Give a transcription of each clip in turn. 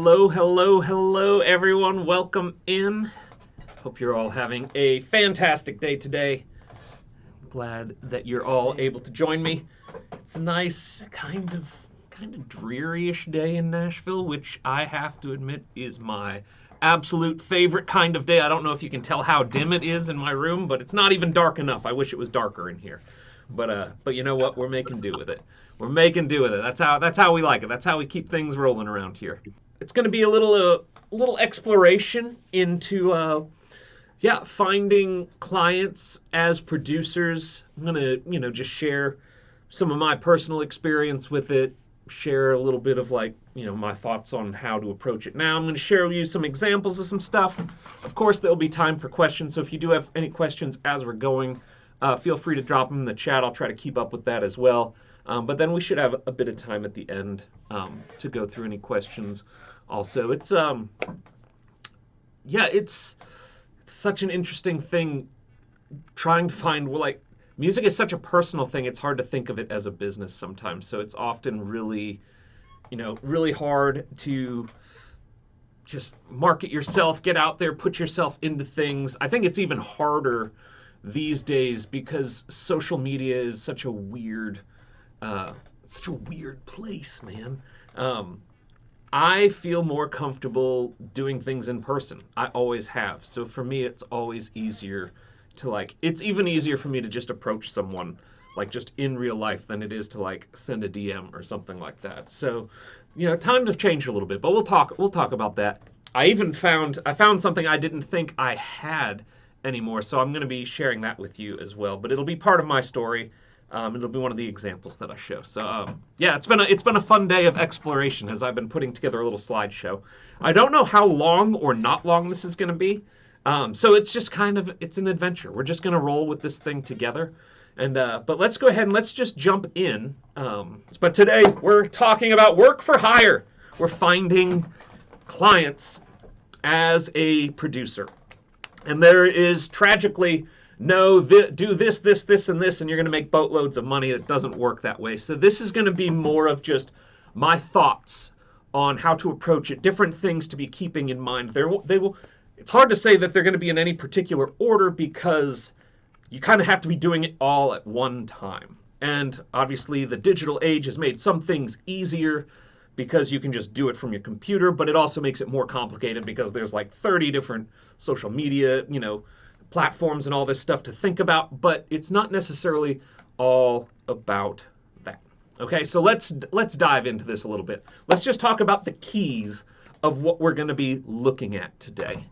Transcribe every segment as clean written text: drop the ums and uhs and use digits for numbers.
Hello, hello, hello, everyone. Welcome in. Hope you're all having a fantastic day today. Glad that you're all able to join me. It's a nice, kind of dreary-ish day in Nashville, which I have to admit is my absolute favorite kind of day. I don't know if you can tell how dim it is in my room, but it's not even dark enough. I wish it was darker in here. But you know what? We're making do with it. We're making do with it. That's how we like it. That's how we keep things rolling around here. It's going to be a little exploration into finding clients as producers. I'm going to, just share some of my personal experience with it, share a little bit of my thoughts on how to approach it. Now I'm going to share with you some examples of some stuff. Of course, there'll be time for questions, so if you do have any questions as we're going, feel free to drop them in the chat. I'll try to keep up with that as well. But then we should have a bit of time at the end to go through any questions. Also, it's such an interesting thing trying to find, music is such a personal thing. It's hard to think of it as a business sometimes. So it's often really hard to just market yourself, get out there, put yourself into things. I think it's even harder these days because social media is such a weird place, man. I feel more comfortable doing things in person. I always have. So for me, it's always easier to it's even easier for me to just approach someone just in real life than it is to send a DM or something like that. So, times have changed a little bit, but we'll talk about that. I found something I didn't think I had anymore, so I'm going to be sharing that with you as well, but it'll be part of my story. It'll be one of the examples that I show. So it's been a fun day of exploration as I've been putting together a little slideshow. I don't know how long or not long this is going to be, so it's just it's an adventure. We're just going to roll with this thing together, and but let's go ahead and let's just jump in. But today we're talking about work for hire. We're finding clients as a producer, and there is tragically no, do this, and this, and you're going to make boatloads of money. It doesn't work that way. So this is going to be more of just my thoughts on how to approach it, different things to be keeping in mind. It's hard to say that they're going to be in any particular order because you kind of have to be doing it all at one time. And obviously the digital age has made some things easier because you can just do it from your computer, but it also makes it more complicated because there's 30 different social media, platforms and all this stuff to think about, but it's not necessarily all about that. Okay, so let's dive into this a little bit. Let's just talk about the keys of what we're going to be looking at today.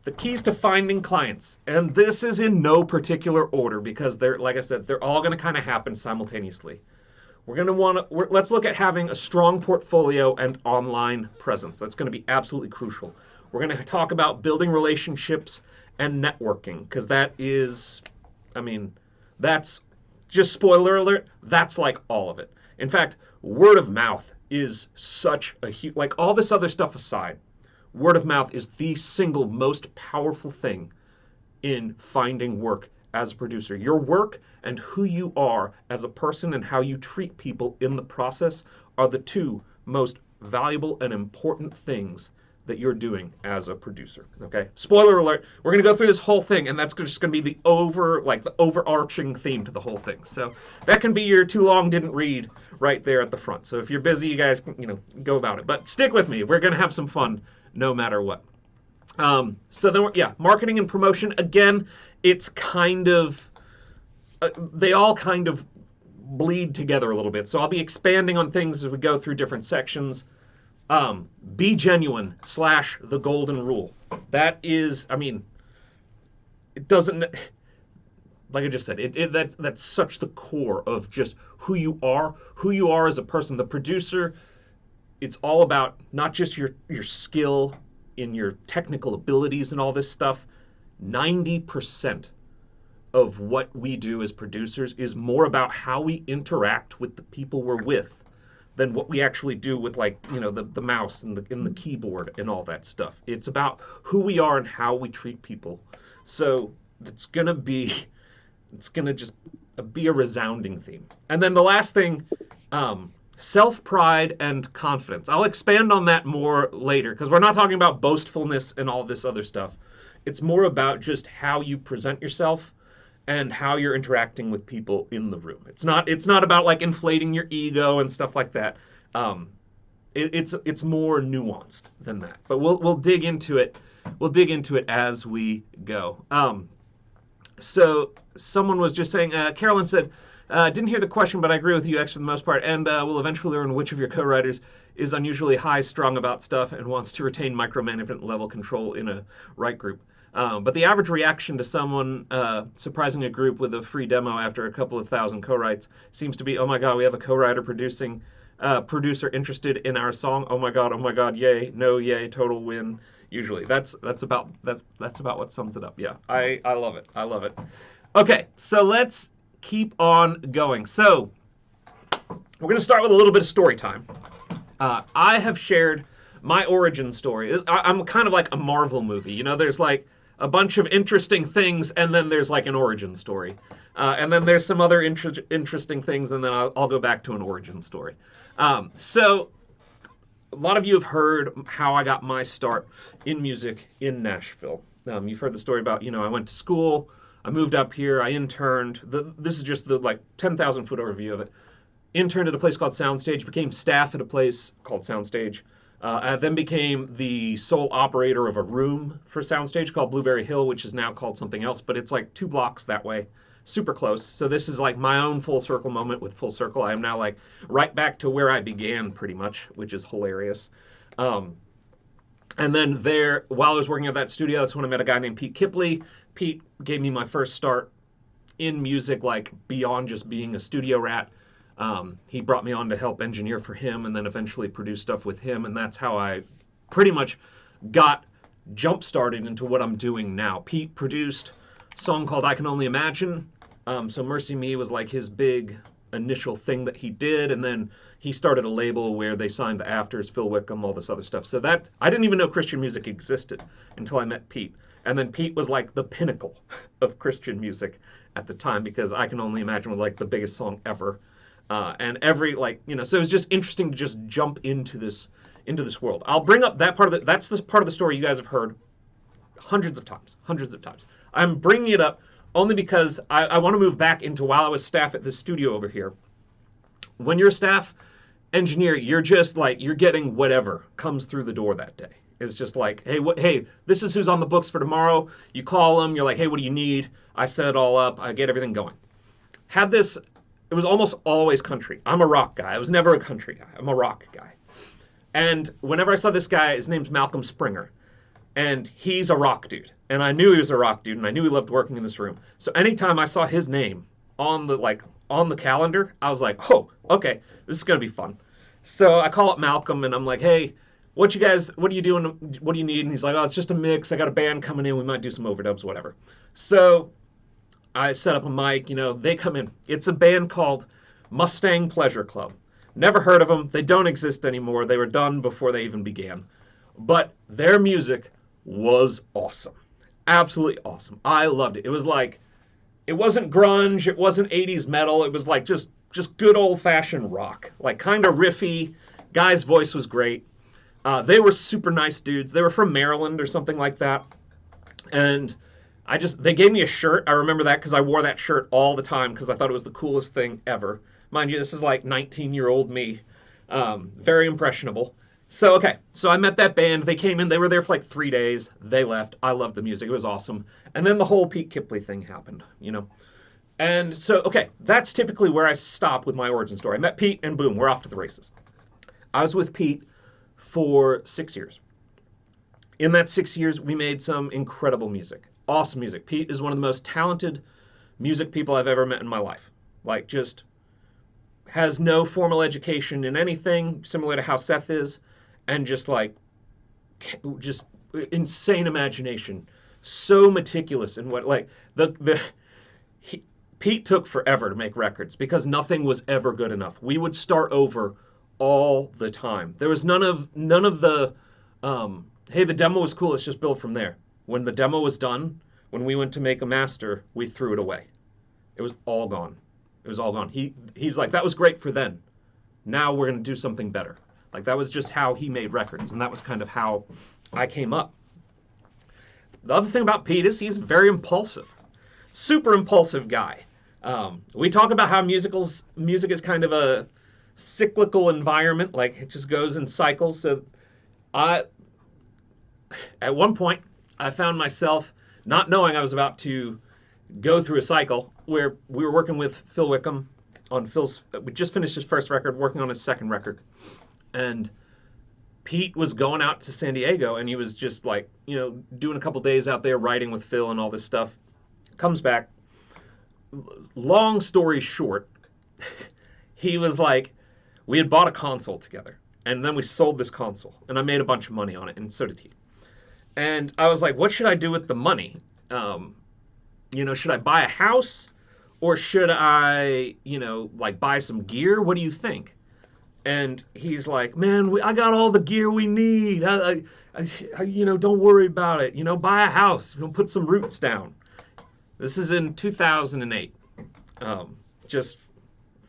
The keys to finding clients, and this is in no particular order because like I said, they're all going to kind of happen simultaneously. Let's look at having a strong portfolio and online presence. That's going to be absolutely crucial. We're going to talk about building relationships and networking, because that's just spoiler alert, that's all of it. In fact, word of mouth is such a huge, all this other stuff aside, word of mouth is the single most powerful thing in finding work as a producer. Your work and who you are as a person and how you treat people in the process are the two most valuable and important things that you're doing as a producer. Okay, spoiler alert, we're going to go through this whole thing, and that's just going to be the overarching theme to the whole thing. So that can be your too long didn't read right there at the front. So if you're busy, you guys go about it, but stick with me. We're going to have some fun no matter what. So then marketing and promotion, again, it's they all kind of bleed together a little bit. So I'll be expanding on things as we go through different sections. Be genuine / the golden rule. That is, it doesn't, like I just said, that's such the core of just who you are as a person. The producer, it's all about not just your skill in your technical abilities and all this stuff. 90% of what we do as producers is more about how we interact with the people we're with than what we actually do with the mouse and the keyboard and all that stuff. It's about who we are and how we treat people. So it's gonna just be a resounding theme. And then the last thing, self-pride and confidence. I'll expand on that more later because we're not talking about boastfulness and all this other stuff. It's more about just how you present yourself and how you're interacting with people in the room. It's not about like inflating your ego and stuff like that. Um, it's more nuanced than that. But we'll dig into it. We'll dig into it as we go. So someone was just saying, Carolyn said, didn't hear the question, but I agree with you, X, for the most part, and will eventually learn which of your co-writers is unusually high-strung about stuff and wants to retain micromanagement level control in a write group. But the average reaction to someone surprising a group with a free demo after a couple of thousand co-writes seems to be, oh my god, we have a co-writer producer interested in our song. Oh my god, yay, no, yay, total win. Usually, that's about what sums it up. Yeah, I love it. I love it. Okay, so let's keep on going. So we're going to start with a little bit of story time. I have shared my origin story. I'm kind of like a Marvel movie. You know, there's like a bunch of interesting things, and then there's like an origin story. And then there's some other interesting things, and then I'll go back to an origin story. So a lot of you have heard how I got my start in music in Nashville. You've heard the story about, I went to school, I moved up here, I interned. This is just the like 10,000 foot overview of it. Interned at a place called Soundstage, became staff at a place called Soundstage. I then became the sole operator of a room for Soundstage called Blueberry Hill, which is now called something else, but it's like 2 blocks that way. Super close. So this is like my own full circle moment with Full Circle. I am now like right back to where I began pretty much, which is hilarious. And then there, while I was working at that studio, that's when I met a guy named Pete Kipley. Pete gave me my first start in music, like beyond just being a studio rat. He brought me on to help engineer for him and then eventually produce stuff with him. And that's how I pretty much got jump started into what I'm doing now. Pete produced a song called I Can Only Imagine. So Mercy Me was like his big initial thing that he did. And then he started a label where they signed the Afters, Phil Wickham, all this other stuff. So that I didn't even know Christian music existed until I met Pete. And then Pete was like the pinnacle of Christian music at the time because I Can Only Imagine was like the biggest song ever. And every so it was just interesting to just jump into this world. I'll bring up that part of that's this part of the story you guys have heard hundreds of times. I'm bringing it up only because I want to move back into while I was staff at the studio over here. When you're a staff engineer, you're just like, you're getting whatever comes through the door that day. It's just like, hey, this is who's on the books for tomorrow. You call them, you're like, hey, what do you need? I set it all up, I get everything going. It was almost always country. I'm a rock guy. I was never a country guy. I'm a rock guy. And whenever I saw this guy, his name's Malcolm Springer. And he's a rock dude. And I knew he was a rock dude, and I knew he loved working in this room. So anytime I saw his name on the calendar, I was like, oh, okay, this is gonna be fun. So I call up Malcolm and I'm like, hey, what are you doing? What do you need? And he's like, oh, it's just a mix. I got a band coming in. We might do some overdubs, whatever. So I set up a mic, they come in. It's a band called Mustang Pleasure Club. Never heard of them. They don't exist anymore. They were done before they even began. But their music was awesome. Absolutely awesome. I loved it. It was like, it wasn't grunge. It wasn't 80s metal. It was like just good old-fashioned rock. Like kind of riffy. Guy's voice was great. They were super nice dudes. They were from Maryland or something like that. And they gave me a shirt. I remember that because I wore that shirt all the time because I thought it was the coolest thing ever. Mind you, this is like 19-year-old me. Very impressionable. So I met that band. They came in. They were there for like 3 days. They left. I loved the music. It was awesome. And then the whole Pete Kipley thing happened, And so, that's typically where I stop with my origin story. I met Pete, and boom, we're off to the races. I was with Pete for 6 years. In that 6 years, we made some incredible music. Awesome music. Pete is one of the most talented music people I've ever met in my life. Like, just has no formal education in anything, similar to how Seth is, and just insane imagination. So meticulous in what, Pete took forever to make records because nothing was ever good enough. We would start over all the time. There was none of the, hey, the demo was cool, let's just build from there. When the demo was done, when we went to make a master, we threw it away. It was all gone. He's like, that was great for then, Now we're going to do something better. Like that was just how he made records, and that was kind of how I came up. The other thing about Pete is he's very impulsive, super impulsive guy. We talk about how music is kind of a cyclical environment, like it just goes in cycles. So I, at one point, I found myself not knowing I was about to go through a cycle where we were working with Phil Wickham on Phil's. We just finished his first record, working on his second record, and Pete was going out to San Diego, and he was just like, doing a couple days out there writing with Phil and all this stuff. Comes back. Long story short, he was like, we had bought a console together, and then we sold this console, and I made a bunch of money on it, and so did he. And I was like, what should I do with the money? Should I buy a house, or should I, like buy some gear? What do you think? And he's like, man, I got all the gear we need. Don't worry about it. Buy a house. Put some roots down. This is in 2008. Just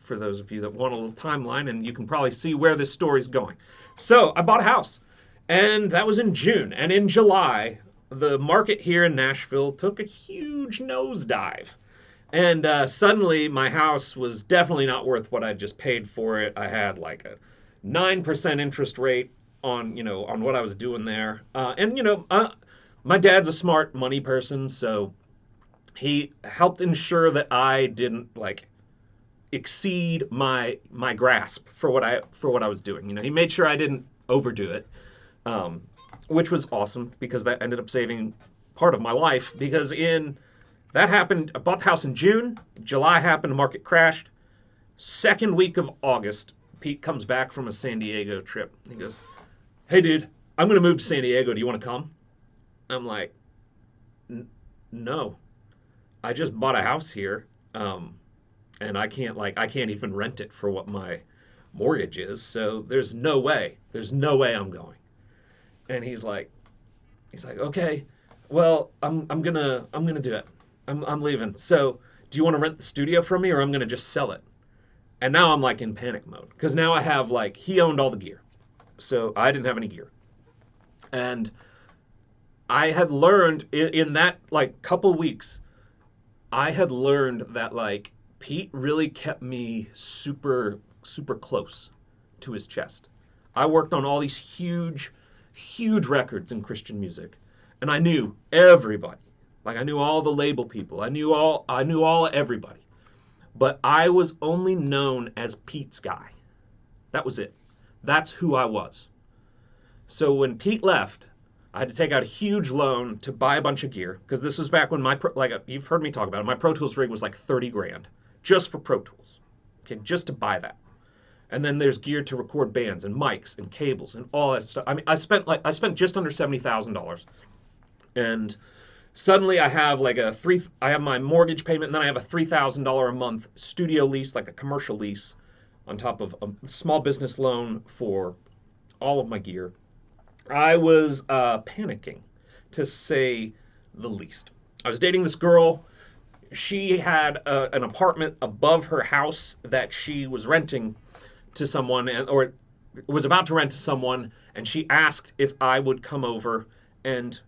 for those of you that want a little timeline, and you can probably see where this story's going. So I bought a house, and that was in June. And in July, the market here in Nashville took a huge nosedive. And suddenly my house was definitely not worth what I just paid for it. I had like a 9% interest rate on what I was doing there. My dad's a smart money person, so he helped ensure that I didn't like exceed my grasp for what I was doing. He made sure I didn't overdo it, which was awesome because that ended up saving part of my life. Because that happened. I bought the house in June. July happened. The market crashed. Second week of August, Pete comes back from a San Diego trip. He goes, "Hey, dude, I'm gonna move to San Diego. Do you want to come?" I'm like, "No, I just bought a house here, and I can't even rent it for what my mortgage is. So there's no way I'm going." And he's like, "Okay, well, I'm gonna do it. I'm leaving. So do you want to rent the studio from me, or I'm gonna just sell it?" And now I'm like in panic mode because now I have he owned all the gear, so I didn't have any gear, and I had learned in that couple weeks, I had learned that Pete really kept me super super close to his chest. I worked on all these huge records in Christian music, and I knew everybody. I knew all the label people. I knew all everybody. But I was only known as Pete's guy. That was it. That's who I was. So when Pete left, I had to take out a huge loan to buy a bunch of gear, because this was back when you've heard me talk about it, my Pro Tools rig was like 30 grand just for Pro Tools. Okay, just to buy that. And then there's gear to record bands and mics and cables and all that stuff. I mean, I spent just under $70,000. And suddenly I have I have my mortgage payment, and then I have a $3,000 a month studio lease, like a commercial lease, on top of a small business loan for all of my gear. I was panicking, to say the least. I was dating this girl. She had an apartment above her house that she was renting to someone, or was about to rent to someone, and she asked if I would come over. And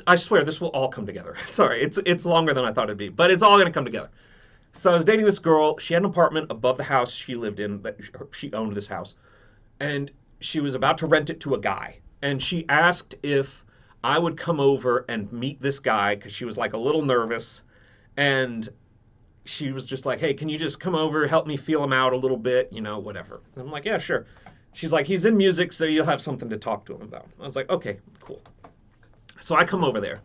I swear, this will all come together. Sorry, it's longer than I thought it'd be, but it's all going to come together. So I was dating this girl. She had an apartment above the house she lived in, that she owned this house, and she was about to rent it to a guy. And she asked if I would come over and meet this guy, because she was a little nervous, and she was just like, "Hey, can you just come over, help me feel him out a little bit, whatever." And I'm like, "Yeah, sure." She's like, "He's in music, so you'll have something to talk to him about." I was like, "Okay, cool." So I come over there.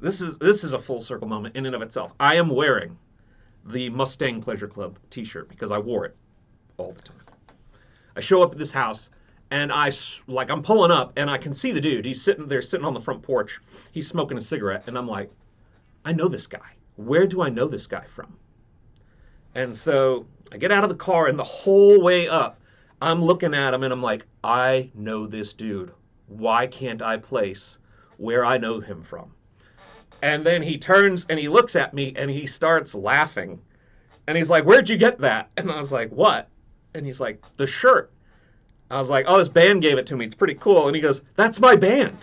This is a full circle moment in and of itself. I am wearing the Mustang Pleasure Club t-shirt because I wore it all the time. I show up at this house, and I'm pulling up, and I can see the dude. He's sitting on the front porch. He's smoking a cigarette, and I'm like, I know this guy. Where do I know this guy from? And so I get out of the car, and the whole way up, I'm looking at him, and I'm like, I know this dude. Why can't I place where I know him from? And then he turns and he looks at me and he starts laughing. And he's like, "Where'd you get that?" And I was like, "What?" And he's like, the shirt. I was like, oh, this band gave it to me. It's pretty cool. And he goes, that's my band.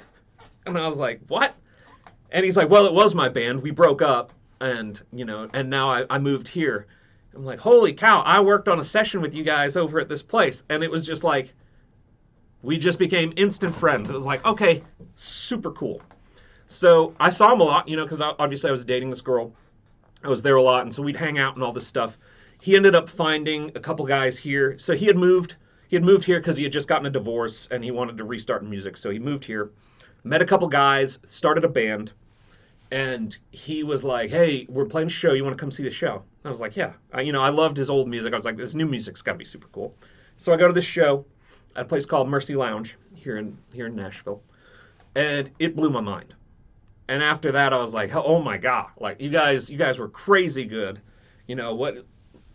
And I was like, what? And he's like, well, it was my band. We broke up, and and now I moved here. I'm like, holy cow! I worked on a session with you guys over at this place, and it was just like, we just became instant friends. It was like, okay, super cool. So I saw him a lot, because obviously I was dating this girl. I was there a lot, and so we'd hang out and all this stuff. He ended up finding a couple guys here. So he had moved here because he had just gotten a divorce and he wanted to restart in music. So he moved here, met a couple guys, started a band, and he was like, hey, we're playing a show. You want to come see the show? I was like, yeah. I loved his old music. I was like, this new music's got to be super cool. So I go to this show at a place called Mercy Lounge here in Nashville, and it blew my mind. And after that, I was like, oh my god, like you guys were crazy good. What?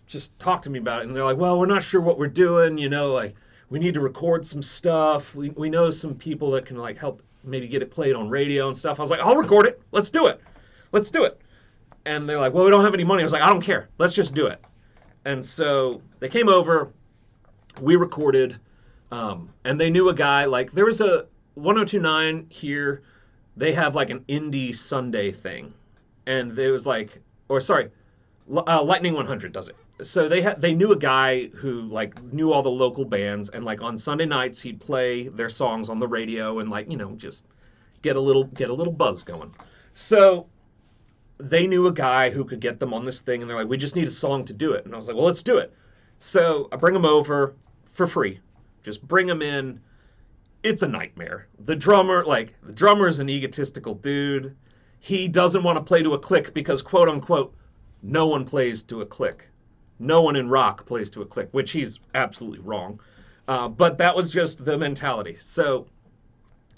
Just talk to me about it. And they're like, well, we're not sure what we're doing. Like we need to record some stuff. We know some people that can like help maybe get it played on radio and stuff. I was like, I'll record it. Let's do it. And they're like, well, we don't have any money. I was like, I don't care. Let's just do it. And so they came over. We recorded. And they knew a guy. Like there was a 1029 here. They have like an indie Sunday thing, and there was like, or sorry, Lightning 100 does it. So they knew a guy who like knew all the local bands, and like on Sunday nights he'd play their songs on the radio and like just get a little buzz going. So they knew a guy who could get them on this thing, and they're like, we just need a song to do it. And I was like, well, let's do it. So I bring them over for free. Just bring them in. It's a nightmare. The drummer's an egotistical dude. He doesn't want to play to a click because, quote unquote, no one plays to a click. No one in rock plays to a click, which he's absolutely wrong. But that was just the mentality. So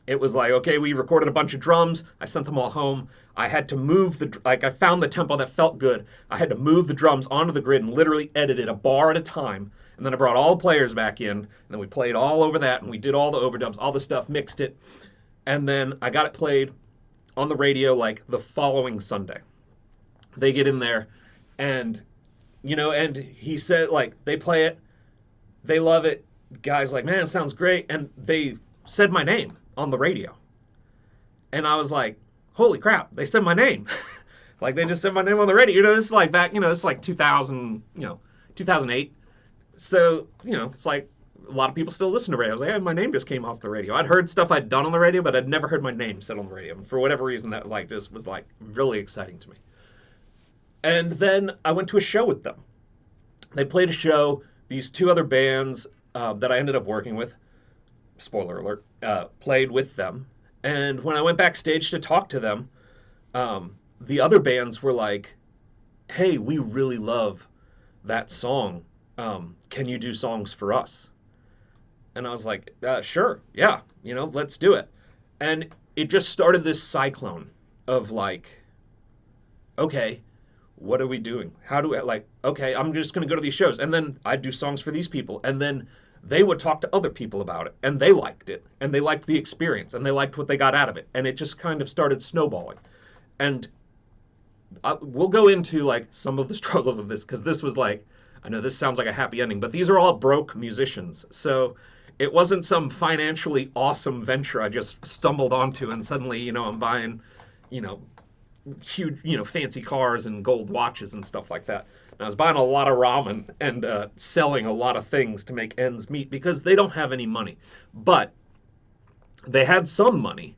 it was like, okay, we recorded a bunch of drums. I sent them all home. I had to move I found the tempo that felt good. I had to move the drums onto the grid and literally edit it a bar at a time. And then I brought all the players back in, and then we played all over that, and we did all the overdubs, all the stuff, mixed it. And then I got it played on the radio like the following Sunday. They get in there, and and he said, like, they play it, they love it. Guy's like, man, it sounds great. And they said my name on the radio. And I was like, holy crap, they said my name. Like, they just said my name on the radio. This is like back, this is like 2000, 2008. So, it's like a lot of people still listen to radio. I was like, hey, my name just came off the radio. I'd heard stuff I'd done on the radio, but I'd never heard my name said on the radio. And for whatever reason, that like just was like really exciting to me. And then I went to a show with them. They played a show. These two other bands that I ended up working with, spoiler alert, played with them. And when I went backstage to talk to them, the other bands were like, hey, we really love that song. Can you do songs for us? And I was like, sure, yeah, let's do it. And it just started this cyclone of like, okay, what are we doing? How do I okay, I'm just going to go to these shows. And then I'd do songs for these people. And then they would talk to other people about it. And they liked it. And they liked the experience. And they liked what they got out of it. And it just kind of started snowballing. And we'll go into like some of the struggles of this, because this was like, I know this sounds like a happy ending, but these are all broke musicians. So it wasn't some financially awesome venture I just stumbled onto and suddenly, I'm buying, huge, fancy cars and gold watches and stuff like that. And I was buying a lot of ramen and selling a lot of things to make ends meet because they don't have any money. But they had some money,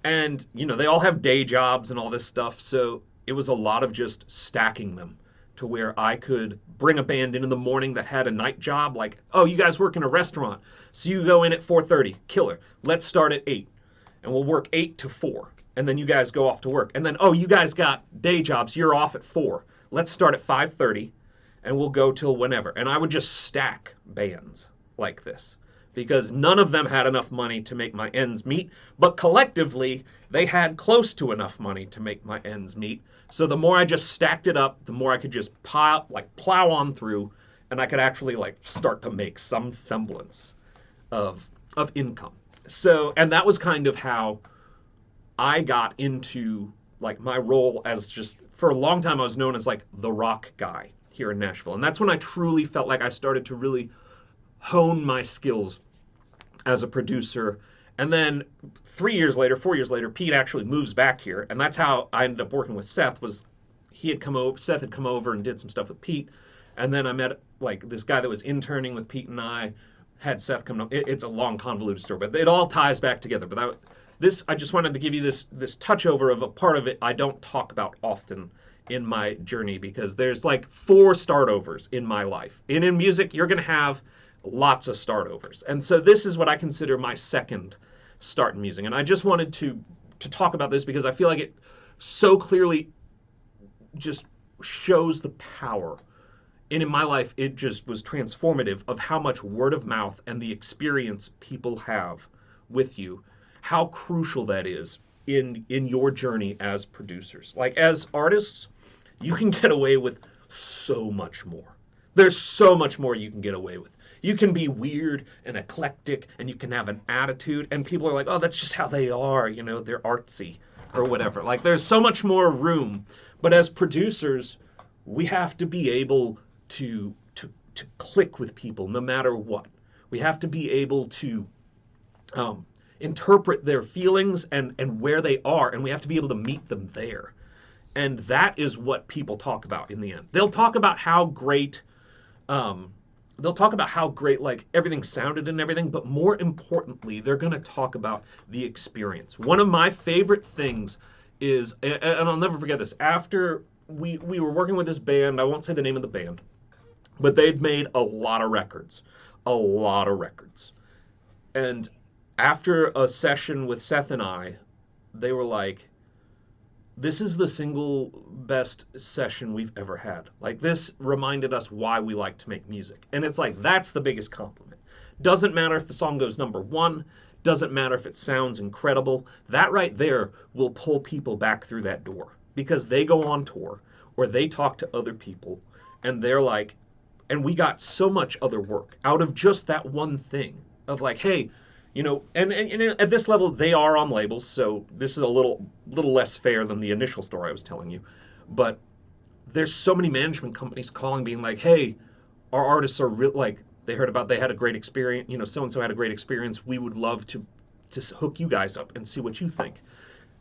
and, they all have day jobs and all this stuff. So it was a lot of just stacking them to where I could bring a band in the morning that had a night job. Like, oh, you guys work in a restaurant, so you go in at 4:30, killer. Let's start at 8, and we'll work 8 to 4, and then you guys go off to work. And then, oh, you guys got day jobs, you're off at 4. Let's start at 5:30, and we'll go till whenever. And I would just stack bands like this because none of them had enough money to make my ends meet, but collectively they had close to enough money to make my ends meet. So the more I just stacked it up, the more I could just plow on through, and I could actually start to make some semblance of income. So, and that was kind of how I got into my role as, just for a long time I was known as the rock guy here in Nashville. And that's when I truly felt like I started to really hone my skills as a producer. And then 3 years later, 4 years later, Pete actually moves back here, and that's how I ended up working with Seth. Was he had come over, Seth had come over and did some stuff with Pete, and then I met like this guy that was interning with Pete, and I had Seth come. It's a long, convoluted story, but it all ties back together. But I just wanted to give you this touch over of a part of it I don't talk about often in my journey, because there's like 4 startovers in my life. And in music, you're going to have lots of startovers. And so this is what I consider my second start in music. And I just wanted to talk about this because I feel like it so clearly just shows the power. And in my life, it just was transformative of how much word of mouth and the experience people have with you, how crucial that is in your journey as producers. Like as artists, you can get away with so much more. There's so much more you can get away with. You can be weird and eclectic, and you can have an attitude, and people are like, oh, that's just how they are, they're artsy or whatever. Like there's so much more room. But as producers, we have to be able to click with people no matter what. We have to be able to interpret their feelings and where they are, and we have to be able to meet them there. And that is what people talk about in the end. They'll talk about how great like everything sounded and everything, but more importantly, they're going to talk about the experience. One of my favorite things is, and I'll never forget this, after we were working with this band, I won't say the name of the band, but they'd made a lot of records. And after a session with Seth and I, they were like, this is the single best session we've ever had. Like this reminded us why we like to make music. And it's like, that's the biggest compliment. Doesn't matter if the song goes number 1, doesn't matter if it sounds incredible. That right there will pull people back through that door, because they go on tour or they talk to other people and they're like, and we got so much other work out of just that one thing of like, hey, and at this level, they are on labels, so this is a little less fair than the initial story I was telling you. But there's so many management companies calling, being like, hey, our artists are like, they had a great experience, so-and-so had a great experience. We would love to hook you guys up and see what you think.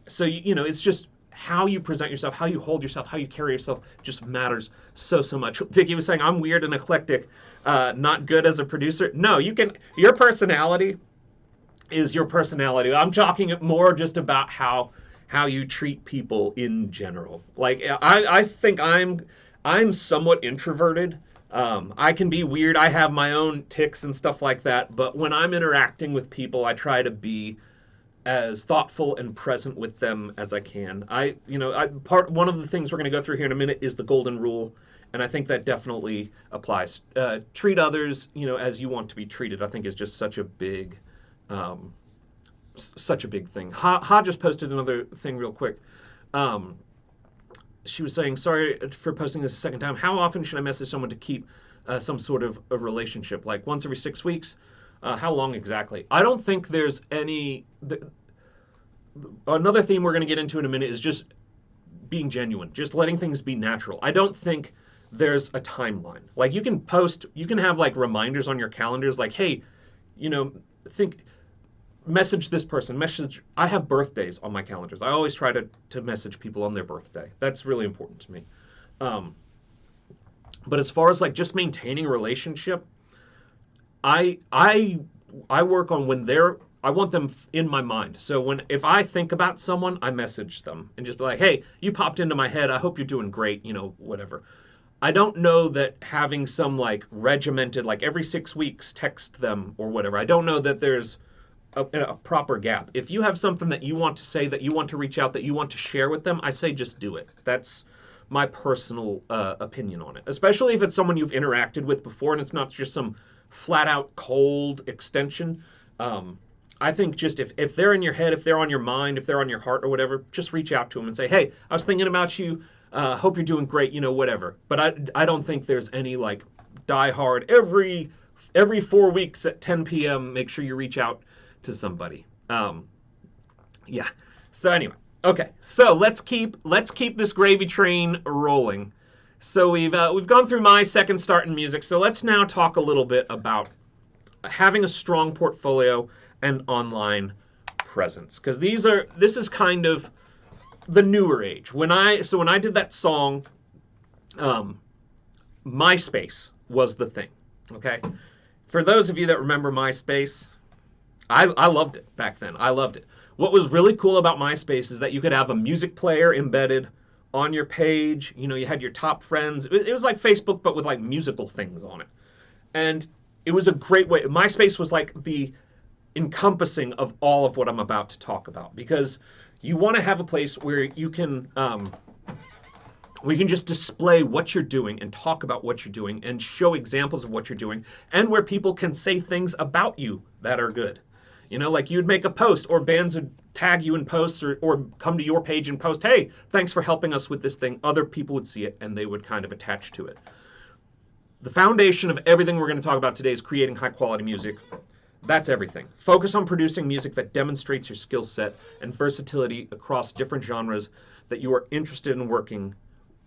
So, it's just how you present yourself, how you hold yourself, how you carry yourself just matters so much. Vicky was saying, I'm weird and eclectic, not good as a producer. No, your personality is your personality. I'm talking more just about how you treat people in general. Like I think I'm somewhat introverted. I can be weird. I have my own tics and stuff like that. But when I'm interacting with people, I try to be as thoughtful and present with them as I can. One of the things we're going to go through here in a minute is the golden rule, and I think that definitely applies. Treat others, as you want to be treated. I think is just such a big thing. Ha just posted another thing real quick. She was saying, sorry for posting this a second time. How often should I message someone to keep some sort of a relationship? Like once every 6 weeks? How long exactly? I don't think there's any... Another theme we're going to get into in a minute is just being genuine, just letting things be natural. I don't think there's a timeline. Like you can have like reminders on your calendars, like, hey, message this person, I have birthdays on my calendars. I always try to message people on their birthday. That's really important to me. But as far as like just maintaining a relationship, I work on I want them in my mind. So if I think about someone, I message them and just be like, hey, you popped into my head. I hope you're doing great, whatever. I don't know that having some like regimented, like every 6 weeks text them or whatever. I don't know that there's a proper gap. If you have something that you want to say, that you want to reach out, that you want to share with them, I say just do it. That's my personal opinion on it. Especially if it's someone you've interacted with before and it's not just some flat out cold extension. I think just if they're in your head, if they're on your mind, if they're on your heart or whatever, just reach out to them and say, hey, I was thinking about you. Hope you're doing great, whatever. But I don't think there's any like die hard every 4 weeks at 10 p.m. make sure you reach out to somebody. Yeah. So anyway, okay. So let's keep this gravy train rolling. So we've gone through my second start in music. So let's now talk a little bit about having a strong portfolio and online presence, because this is kind of the newer age. When I did that song, um, MySpace was the thing. Okay, for those of you that remember MySpace, I loved it back then. I loved it. What was really cool about MySpace is that you could have a music player embedded on your page. You know, you had your top friends. It was like Facebook, but with like musical things on it. And it was a great way. MySpace was like the encompassing of all of what I'm about to talk about, because you want to have a place where you can we can just display what you're doing and talk about what you're doing and show examples of what you're doing, and where people can say things about you that are good. You know, like you'd make a post, or bands would tag you in posts, or come to your page and post, hey, thanks for helping us with this thing. Other people would see it and they would kind of attach to it. The foundation of everything we're going to talk about today is creating high quality music. That's everything. Focus on producing music that demonstrates your skill set and versatility across different genres that you are interested in working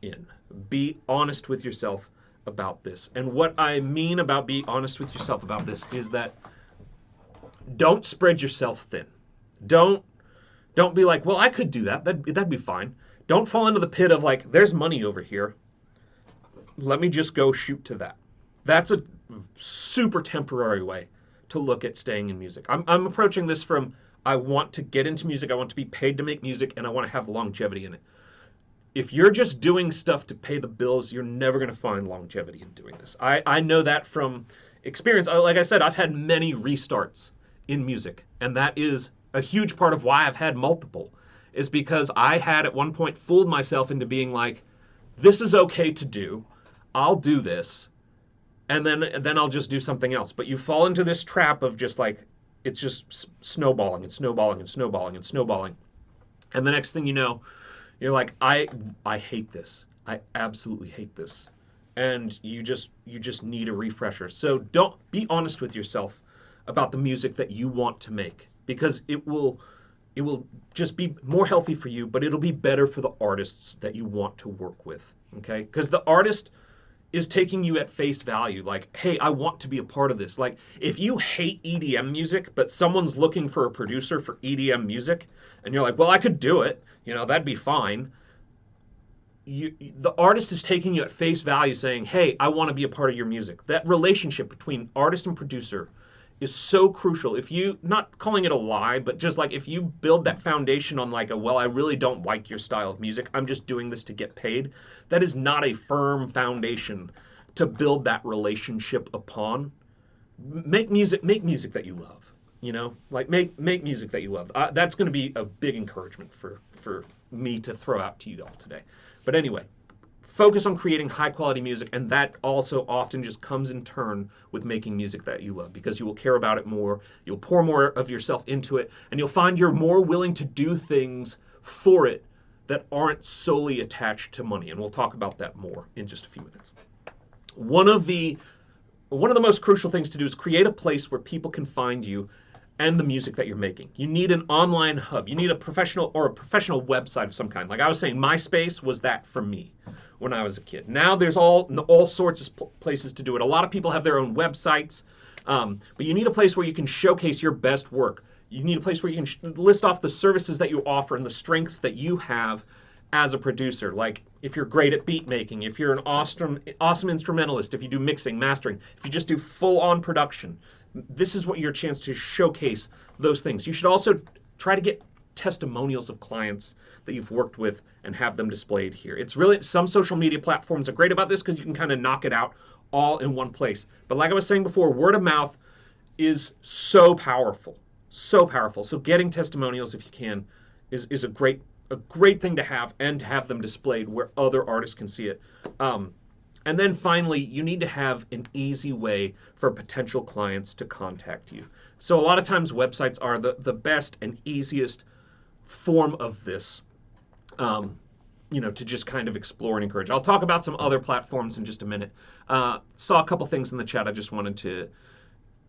in. Be honest with yourself about this. And what I mean about be honest with yourself about this is that don't spread yourself thin. Don't be like, well, I could do that. That'd be fine. Don't fall into the pit of like, there's money over here. Let me just go shoot to that. That's a super temporary way to look at staying in music. I'm approaching this from, I want to get into music, I want to be paid to make music, and I want to have longevity in it. If you're just doing stuff to pay the bills, you're never going to find longevity in doing this. I know that from experience. Like I said, I've had many restarts in music, and that is a huge part of why I've had multiple, is because I had at one point fooled myself into being like, this is okay to do, I'll do this, and then I'll just do something else. But you fall into this trap of just like, it's just snowballing and snowballing and snowballing and snowballing. And the next thing you know, you're like, I hate this. I absolutely hate this. And you just need a refresher. So don't be honest with yourself about the music that you want to make, because it will just be more healthy for you, but it'll be better for the artists that you want to work with. Okay? Because the artist is taking you at face value, like, hey, I want to be a part of this. Like, if you hate EDM music, but someone's looking for a producer for EDM music, and you're like, well, I could do it, you know, that'd be fine. The artist is taking you at face value, saying, hey, I want to be a part of your music. That relationship between artist and producer is so crucial. If you, not calling it a lie, but just like if you build that foundation on like well, I really don't like your style of music, I'm just doing this to get paid, that is not a firm foundation to build that relationship upon. Make music that you love, you know, like make music that you love. That's going to be a big encouragement for me to throw out to you all today. But anyway, focus on creating high quality music, and that also often just comes in turn with making music that you love, because you will care about it more, you'll pour more of yourself into it, and you'll find you're more willing to do things for it that aren't solely attached to money. And we'll talk about that more in just a few minutes. One of the most crucial things to do is create a place where people can find you and the music that you're making. You need an online hub. You need a professional website of some kind. Like I was saying, MySpace was that for me when I was a kid. Now there's all sorts of places to do it. A lot of people have their own websites, but you need a place where you can showcase your best work. You need a place where you can list off the services that you offer and the strengths that you have as a producer. Like if you're great at beat making, if you're an awesome instrumentalist, if you do mixing, mastering, if you just do full-on production. This is what your chance to showcase those things. You should also try to get testimonials of clients that you've worked with and have them displayed here. It's really, some social media platforms are great about this because you can kind of knock it out all in one place. But like I was saying before, word of mouth is so powerful, so powerful. So getting testimonials, if you can, is a great thing to have, and to have them displayed where other artists can see it. And then finally, you need to have an easy way for potential clients to contact you. So a lot of times websites are the best and easiest form of this, to just kind of explore and encourage. I'll talk about some other platforms in just a minute. Saw a couple things in the chat I just wanted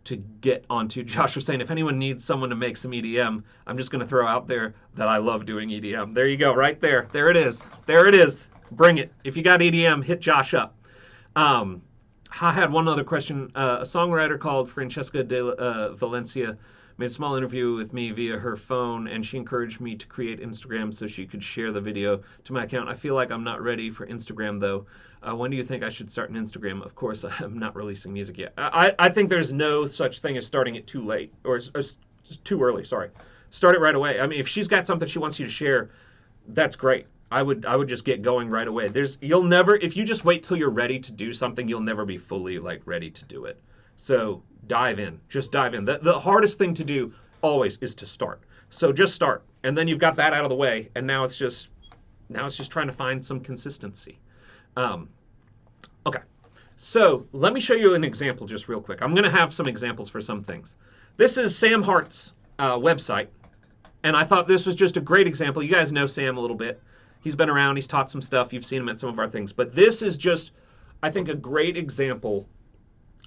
to get onto. Josh was saying, if anyone needs someone to make some EDM, I'm just going to throw out there that I love doing EDM. There you go, right there. There it is. There it is. Bring it. If you got EDM, hit Josh up. I had one other question. A songwriter called Francesca de Valencia made a small interview with me via her phone, and she encouraged me to create Instagram so she could share the video to my account. I feel like I'm not ready for Instagram though. When do you think I should start an Instagram? Of course, I'm not releasing music yet. I think there's no such thing as starting it too late or too early. Sorry, start it right away. I mean, if she's got something she wants you to share, that's great. I would just get going right away. You'll never, if you just wait till you're ready to do something, you'll never be fully like ready to do it. So dive in. Just dive in. The hardest thing to do always is to start. So just start, and then you've got that out of the way, and now it's just trying to find some consistency. Um, okay. So let me show you an example just real quick. I'm going to have some examples for some things. This is Sam Hart's website, and I thought this was just a great example. You guys know Sam a little bit. He's been around. He's taught some stuff. You've seen him at some of our things. But this is just, I think, a great example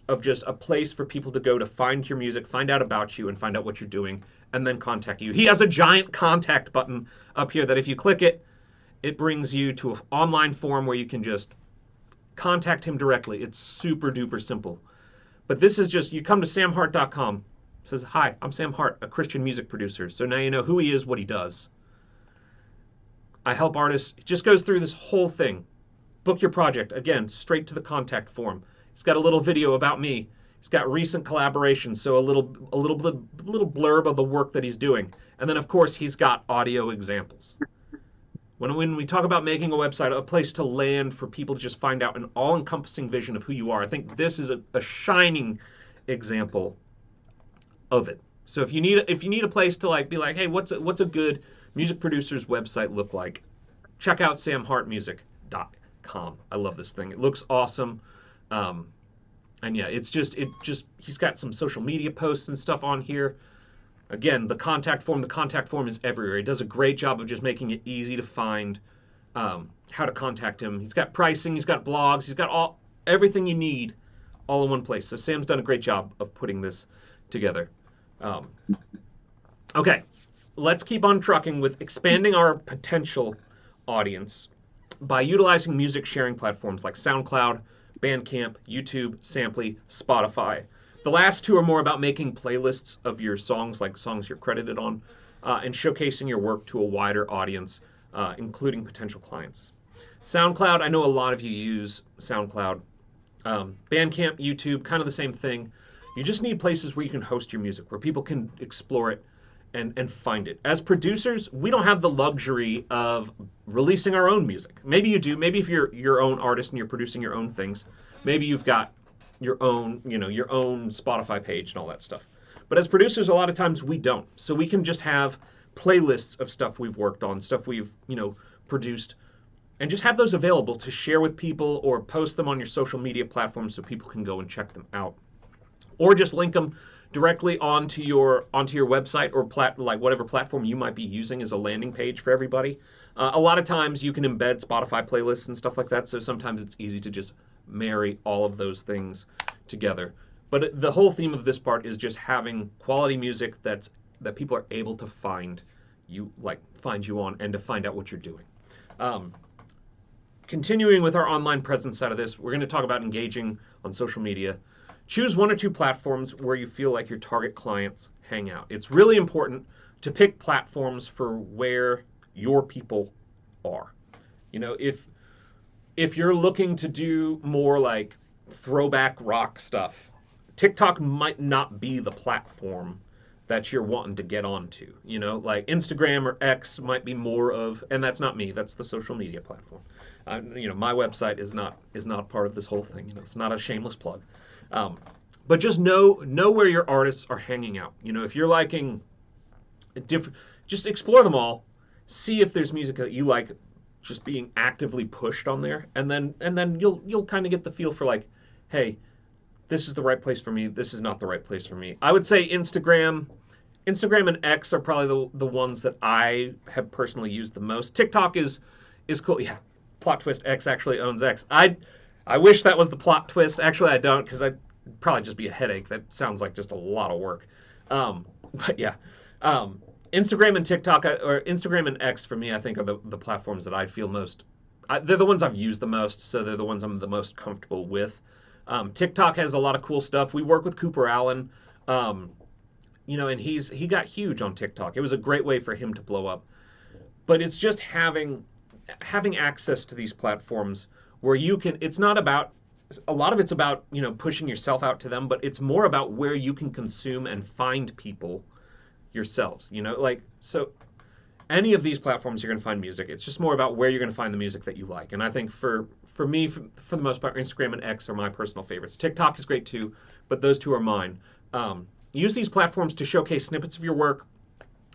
of just a place for people to go to find your music, find out about you, and find out what you're doing, and then contact you. He has a giant contact button up here that if you click it, it brings you to an online form where you can just contact him directly. It's super duper simple. But this is just, you come to samhart.com. It says, hi, I'm Sam Hart, a Christian music producer. So now you know who he is, what he does. I help artists. It just goes through this whole thing. Book your project. Again, straight to the contact form. It's got a little video about me. It's got recent collaborations, so a little blurb of the work that he's doing. And then, of course, he's got audio examples. When we talk about making a website, a place to land for people to just find out an all-encompassing vision of who you are, I think this is a shining example of it. So if you need a place to like be like, hey, what's a good music producer's website look like? Check out samhartmusic.com. I love this thing. It looks awesome. And yeah, he's got some social media posts and stuff on here. Again, the contact form is everywhere. He does a great job of just making it easy to find how to contact him. He's got pricing, he's got blogs, he's got everything you need all in one place. So Sam's done a great job of putting this together. Okay, let's keep on trucking with expanding our potential audience by utilizing music sharing platforms like SoundCloud, Bandcamp, YouTube, Samply, Spotify. The last two are more about making playlists of your songs, like songs you're credited on, and showcasing your work to a wider audience, including potential clients. SoundCloud, I know a lot of you use SoundCloud. Bandcamp, YouTube, kind of the same thing. You just need places where you can host your music, where people can explore it and find it. As producers, we don't have the luxury of releasing our own music. Maybe you do. Maybe if you're your own artist and you're producing your own things, maybe you've got your own Spotify page and all that stuff. But as producers, a lot of times we don't. So we can just have playlists of stuff we've worked on, stuff we've, produced, and just have those available to share with people or post them on your social media platforms so people can go and check them out. Or just link them directly onto your website or like whatever platform you might be using as a landing page for everybody. A lot of times you can embed Spotify playlists and stuff like that, so sometimes it's easy to just marry all of those things together. But the whole theme of this part is just having quality music that people are able to find you on and to find out what you're doing. Continuing with our online presence side of this, we're going to talk about engaging on social media. Choose one or two platforms where you feel like your target clients hang out. It's really important to pick platforms for where your people are. If you're looking to do more like throwback rock stuff, TikTok might not be the platform that you're wanting to get onto. Like Instagram or X might be more of, and that's not me, that's the social media platform. My website is not part of this whole thing. It's not a shameless plug. But just know where your artists are hanging out. If you're liking just explore them all, see if there's music that you like just being actively pushed on there, and then you'll kind of get the feel for like, hey, this is the right place for me, this is not the right place for me. I would say Instagram and X are probably the ones that I have personally used the most. TikTok is cool. Yeah, plot twist, X actually owns X. I wish that was the plot twist. Actually, I don't, because I'd probably just be a headache. That sounds like just a lot of work. But yeah, Instagram and TikTok, or Instagram and X for me, I think are the platforms that I feel most. They're the ones I've used the most, so they're the ones I'm the most comfortable with. TikTok has a lot of cool stuff. We work with Cooper Allen, and he got huge on TikTok. It was a great way for him to blow up. But it's just having access to these platforms where you can. It's not about a lot of it's about pushing yourself out to them, but it's more about where you can consume and find people yourselves. So any of these platforms you're going to find music. It's just more about where you're going to find the music that you like. And I think for me, for the most part, Instagram and X are my personal favorites. TikTok is great too, but those two are mine. Use these platforms to showcase snippets of your work,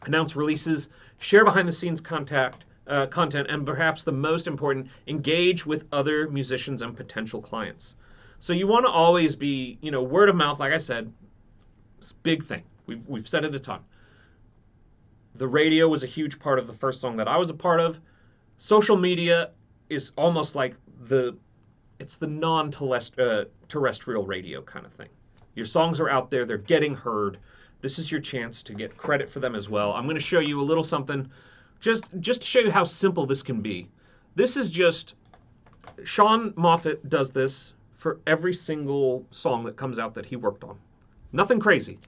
announce releases, share behind the scenes content, and perhaps the most important, engage with other musicians and potential clients. So you want to always be, word of mouth, like I said, it's a big thing. We've said it a ton. The radio was a huge part of the first song that I was a part of. Social media is almost like it's the non-terrestrial radio kind of thing. Your songs are out there, they're getting heard. This is your chance to get credit for them as well. I'm going to show you a little something just to show you how simple this can be. This is just, Sean Moffat does this for every single song that comes out that he worked on. Nothing crazy.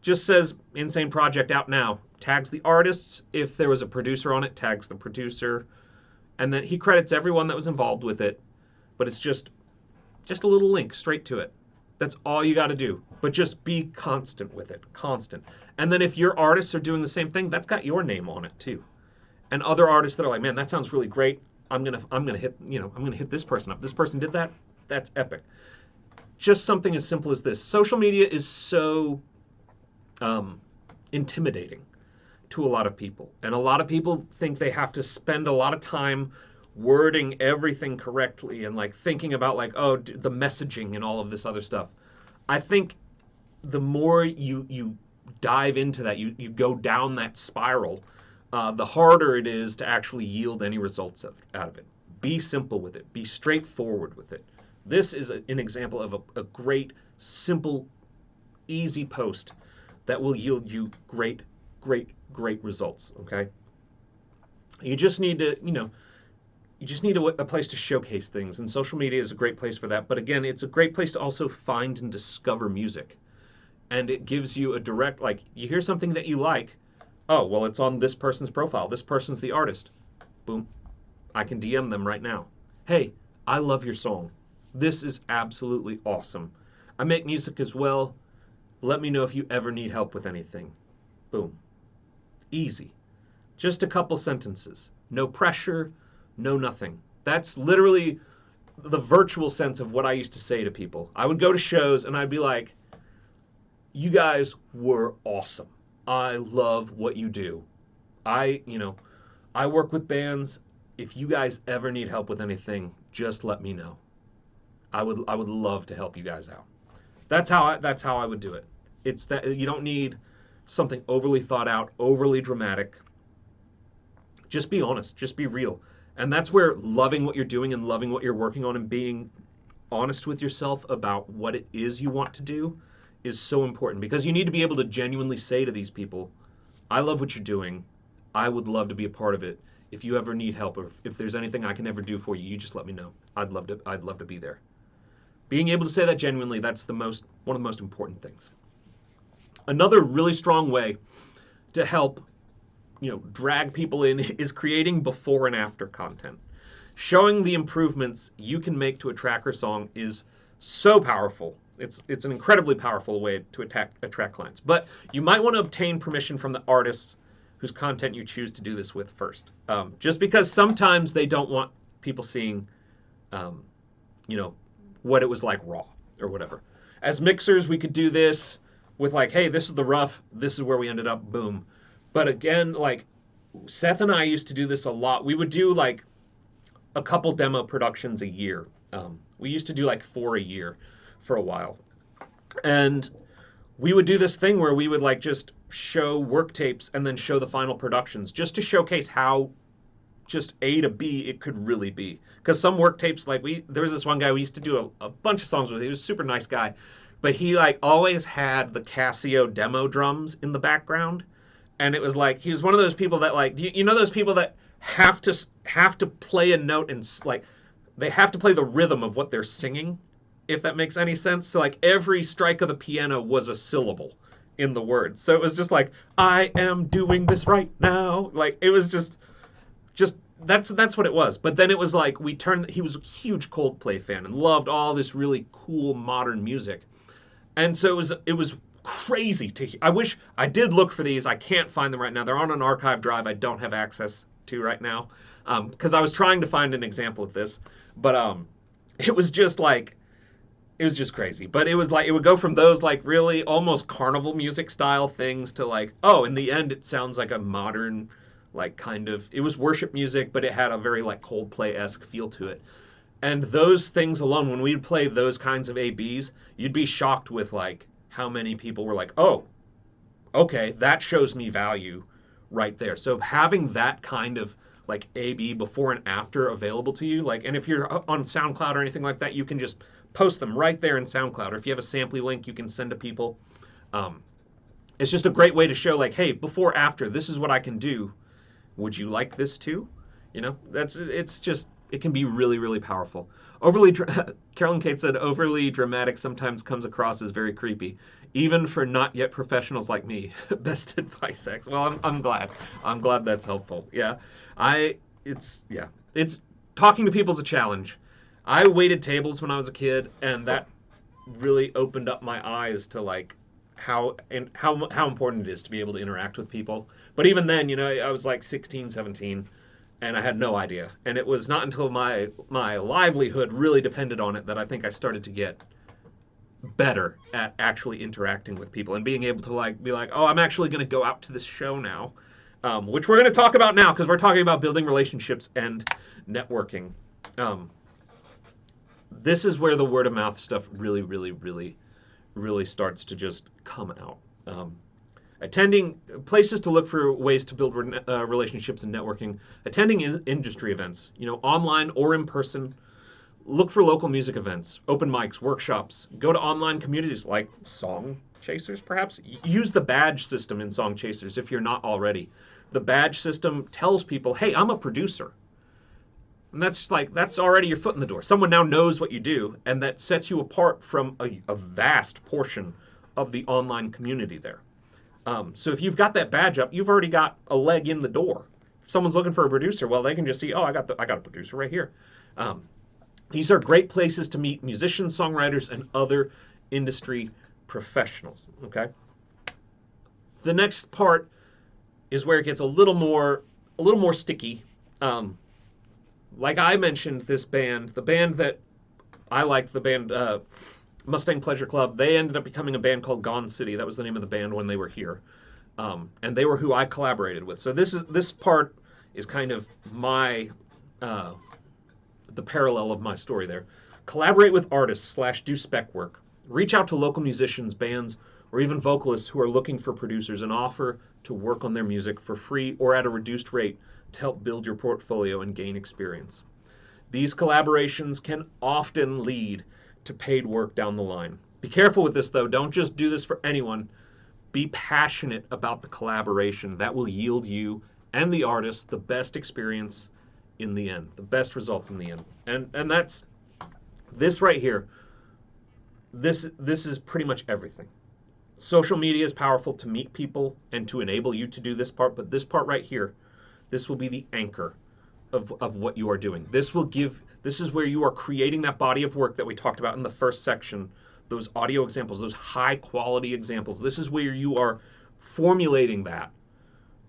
Just says Insane Project out now. Tags the artists. If there was a producer on it, tags the producer. And then he credits everyone that was involved with it. But it's just a little link straight to it. That's all you got to do. But just be constant with it. Constant. And then if your artists are doing the same thing, that's got your name on it too. And other artists that are like, man, that sounds really great. I'm gonna hit this person up. This person did that. That's epic. Just something as simple as this. Social media is so intimidating to a lot of people. And a lot of people think they have to spend a lot of time wording everything correctly and like thinking about like, oh, the messaging and all of this other stuff. I think the more you dive into that, you go down that spiral, the harder it is to actually yield any results out of it. Be simple with it. Be straightforward with it. This is an example of a great, simple, easy post that will yield you great results, okay? You just need to, a place to showcase things, and social media is a great place for that. But again, it's a great place to also find and discover music. And it gives you a direct, like, you hear something that you like, oh, well, it's on this person's profile. This person's the artist. Boom. I can DM them right now. Hey, I love your song. This is absolutely awesome. I make music as well. Let me know if you ever need help with anything. Boom. Easy. Just a couple sentences. No pressure, no nothing. That's literally the virtual sense of what I used to say to people. I would go to shows and I'd be like, you guys were awesome. I love what you do. I work with bands. If you guys ever need help with anything, just let me know. I would love to help you guys out. That's how I would do it. It's that you don't need something overly thought out, overly dramatic. Just be honest, just be real. And that's where loving what you're doing and loving what you're working on and being honest with yourself about what it is you want to do is so important, because you need to be able to genuinely say to these people, I love what you're doing. I would love to be a part of it. If you ever need help or if there's anything I can ever do for you, you just let me know. I'd love to be there. Being able to say that genuinely, that's one of the most important things. Another really strong way to help, drag people in is creating before and after content. Showing the improvements you can make to a track or song is so powerful. It's an incredibly powerful way to attract clients. But you might want to obtain permission from the artists whose content you choose to do this with first. Just because sometimes they don't want people seeing, what it was like raw or whatever. As mixers, we could do this with like, hey, this is the rough, this is where we ended up, boom. But again, like Seth and I used to do this a lot. We would do like a couple demo productions a year. We used to do like 4 a year for a while. And we would do this thing where we would like just show work tapes and then show the final productions just to showcase how just A to B it could really be. Because some work tapes, like there was this one guy we used to do a bunch of songs with. He was a super nice guy. But he like always had the Casio demo drums in the background. And it was like, he was one of those people that like, you know those people that have to play a note and like, they have to play the rhythm of what they're singing. if that makes any sense. So like every strike of the piano was a syllable in the word. So it was just like, I am doing this right now. Like it was just that's what it was. But then it was like he was a huge Coldplay fan and loved all this really cool modern music. And so it was crazy to hear. I wish I did look for these. I can't find them right now. They're on an archive drive I don't have access to right now. Because I was trying to find an example of this, but it was just like it was just crazy. But it was like it would go from those like really almost carnival music style things to like, oh, in the end it sounds like a modern like kind of, it was worship music, but it had a very like Coldplay-esque feel to it. And those things alone, when we'd play those kinds of ABs, you'd be shocked with like how many people were like, oh, okay, that shows me value right there. So having that kind of like A/B before and after available to you, like, and if you're on SoundCloud or anything like that, you can just post them right there in SoundCloud. Or if you have a sampling link, you can send to people. Um, it's just a great way to show like, hey, before, after, this is what I can do. Would you like this too? You know, it's just, it can be really, really powerful. Carolyn Kate said, overly dramatic sometimes comes across as very creepy, even for not yet professionals like me. Best advice, X. Well, I'm glad. I'm glad that's helpful. Yeah, it's talking to people is a challenge. I waited tables when I was a kid, and that really opened up my eyes to like how important it is to be able to interact with people. But even then, you know, I was like 16, 17, and I had no idea. And it was not until my livelihood really depended on it that I think I started to get better at actually interacting with people and being able to like be like, oh, I'm actually going to go out to this show now, which we're going to talk about now because we're talking about building relationships and networking. This is where the word of mouth stuff really, really, really, really starts to just come out. Attending places to look for ways to build relationships and networking. Attending industry events, you know, online or in person. Look for local music events, open mics, workshops. Go to online communities like Song Chasers, perhaps. Use the badge system in Song Chasers if you're not already. The badge system tells people, hey, I'm a producer. And that's like, that's already your foot in the door. Someone now knows what you do, and that sets you apart from a vast portion of the online community there. So if you've got that badge up, you've already got a leg in the door. If someone's looking for a producer, well, they can just see, oh, I got a producer right here. These are great places to meet musicians, songwriters, and other industry professionals. Okay. The next part is where it gets a little more sticky. Like I mentioned, this band, the band that I liked, the band Mustang Pleasure Club, they ended up becoming a band called Gone City. That was the name of the band when they were here, and they were who I collaborated with. So this part is kind of my the parallel of my story there. Collaborate with artists / do spec work. Reach out to local musicians, bands, or even vocalists who are looking for producers and offer to work on their music for free or at a reduced rate to help build your portfolio and gain experience. These collaborations can often lead to paid work down the line. Be careful with this though. Don't just do this for anyone. Be passionate about the collaboration. That will yield you and the artist the best experience in the end, the best results in the end. And that's this right here. This is pretty much everything. Social media is powerful to meet people and to enable you to do this part, but this part right here, this will be the anchor of what you are doing. This is where you are creating that body of work that we talked about in the first section, those audio examples, those high quality examples. This is where you are formulating that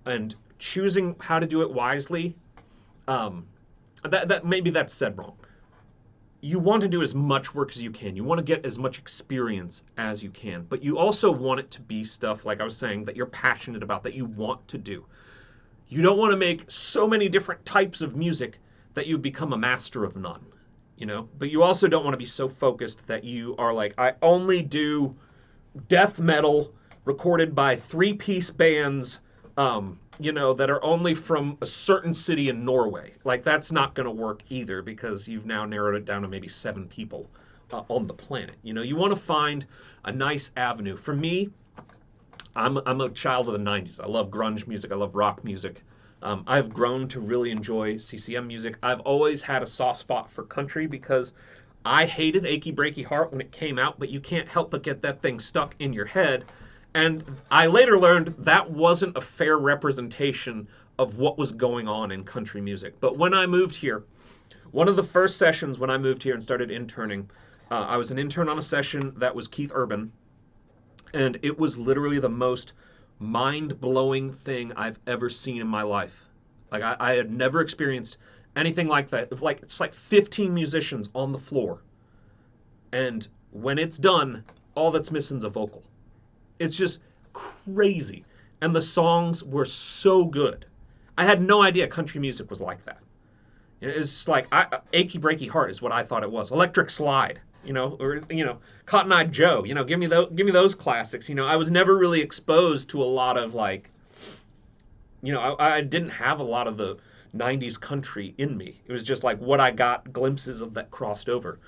and choosing how to do it wisely. Maybe that's said wrong. You want to do as much work as you can. You want to get as much experience as you can, but you also want it to be stuff, like I was saying, that you're passionate about, that you want to do. You don't want to make so many different types of music that you become a master of none, you know? But you also don't want to be so focused that you are like, I only do death metal recorded by 3-piece bands, you know, that are only from a certain city in Norway. Like, that's not going to work either because you've now narrowed it down to maybe 7 people on the planet. You know, you want to find a nice avenue. For me, I'm a child of the 90s. I love grunge music. I love rock music. I've grown to really enjoy CCM music. I've always had a soft spot for country because I hated Achy Breaky Heart when it came out, but you can't help but get that thing stuck in your head. And I later learned that wasn't a fair representation of what was going on in country music. But when I moved here, one of the first sessions when I moved here and started interning, I was an intern on a session that was Keith Urban, and it was literally the most mind-blowing thing I've ever seen in my life. Like I had never experienced anything like that. Like it's like 15 musicians on the floor, and when it's done, all that's missing is a vocal. It's just crazy, and the songs were so good. I had no idea country music was like that. It's like Achy Breaky Heart is what I thought it was. Electric Slide, or Cotton Eye Joe. Give me those classics. I was never really exposed to a lot of like, I didn't have a lot of the 90s country in me. It was just like what I got glimpses of that crossed over.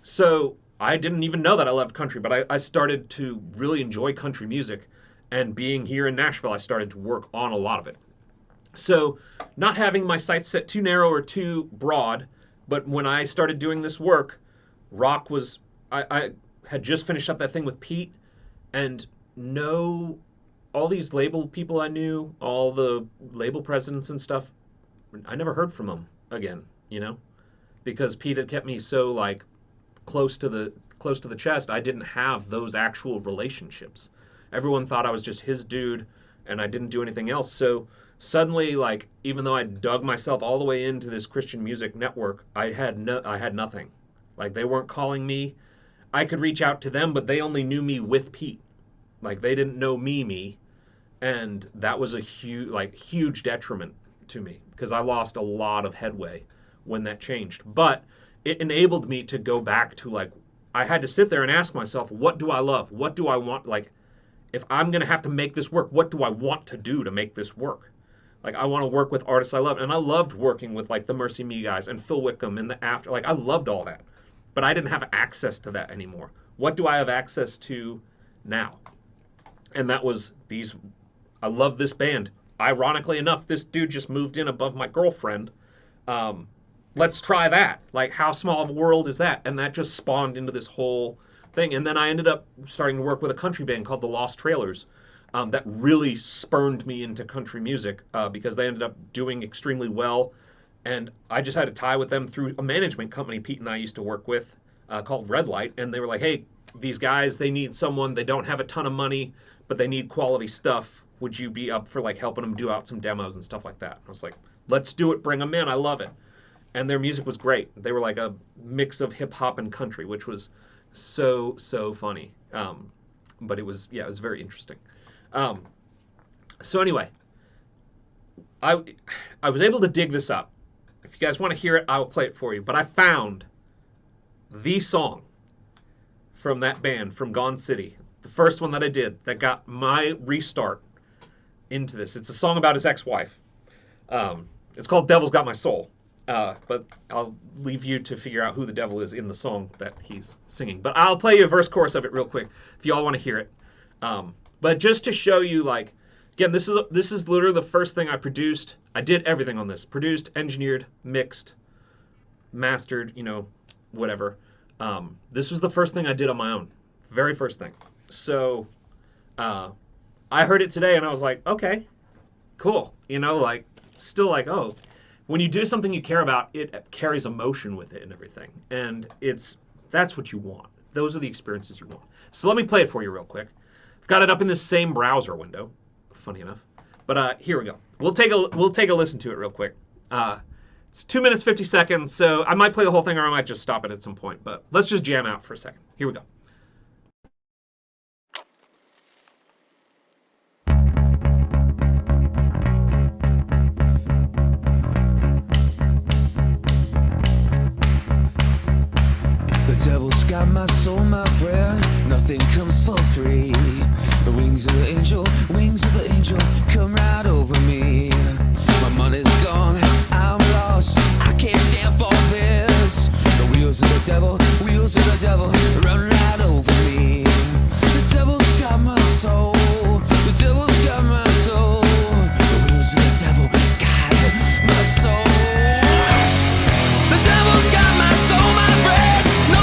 So I didn't even know that I loved country, but I started to really enjoy country music. And being here in Nashville, I started to work on a lot of it. So not having my sights set too narrow or too broad, but when I started doing this work, rock was, I had just finished up that thing with Pete, and all these label people I knew, all the label presidents and stuff, I never heard from them again, because Pete had kept me so like close to the chest. I didn't have those actual relationships. Everyone thought I was just his dude, and I didn't do anything else. So suddenly, like, even though I dug myself all the way into this Christian music network, I had nothing. Like, they weren't calling me. I could reach out to them, but they only knew me with Pete. Like, they didn't know me, and that was a huge detriment to me because I lost a lot of headway when that changed. But it enabled me to go back to, like, I had to sit there and ask myself, what do I love? What do I want? Like, if I'm going to have to make this work, what do I want to do to make this work? Like, I want to work with artists I love. And I loved working with, like, the Mercy Me guys and Phil Wickham and the After. Like, I loved all that. But I didn't have access to that anymore. What do I have access to now? And that was I love this band. Ironically enough, this dude just moved in above my girlfriend. Let's try that. Like, how small of a world is that? And that just spawned into this whole thing. And then I ended up starting to work with a country band called the Lost Trailers. That really spurned me into country music because they ended up doing extremely well. And I just had a tie with them through a management company Pete and I used to work with called Red Light. And they were like, hey, these guys, they need someone. They don't have a ton of money, but they need quality stuff. Would you be up for like helping them do out some demos and stuff like that? I was like, let's do it. Bring them in. I love it. And their music was great. They were like a mix of hip hop and country, which was so funny. But it was very interesting. So anyway, I was able to dig this up. If you guys want to hear it, I will play it for you. But I found the song from that band, from Gone City, the first one that I did that got my restart into this. It's a song about his ex-wife. It's called Devil's Got My Soul. But I'll leave you to figure out who the devil is in the song that he's singing. But I'll play you a verse chorus of it real quick if you all want to hear it. But just to show you, like, again, this is literally the first thing I produced. I did everything on this. Produced, engineered, mixed, mastered, whatever. This was the first thing I did on my own. Very first thing. So I heard it today and I was like, okay, cool. Still like, oh, when you do something you care about, it carries emotion with it and everything. And that's what you want. Those are the experiences you want. So let me play it for you real quick. I've got it up in this same browser window, funny enough. But here we go. We'll take a listen to it real quick. It's 2 minutes 50 seconds, so I might play the whole thing or I might just stop it at some point. But let's just jam out for a second. Here we go. The devil's got my soul, my friend. Nothing comes for free. The wings of the angel come right over me. My money's gone, I'm lost. I can't stand for this. The wheels of the devil run right over me. The devil's got my soul. The devil's got my soul. The wheels of the devil got my soul. The devil's got my soul, my friend. No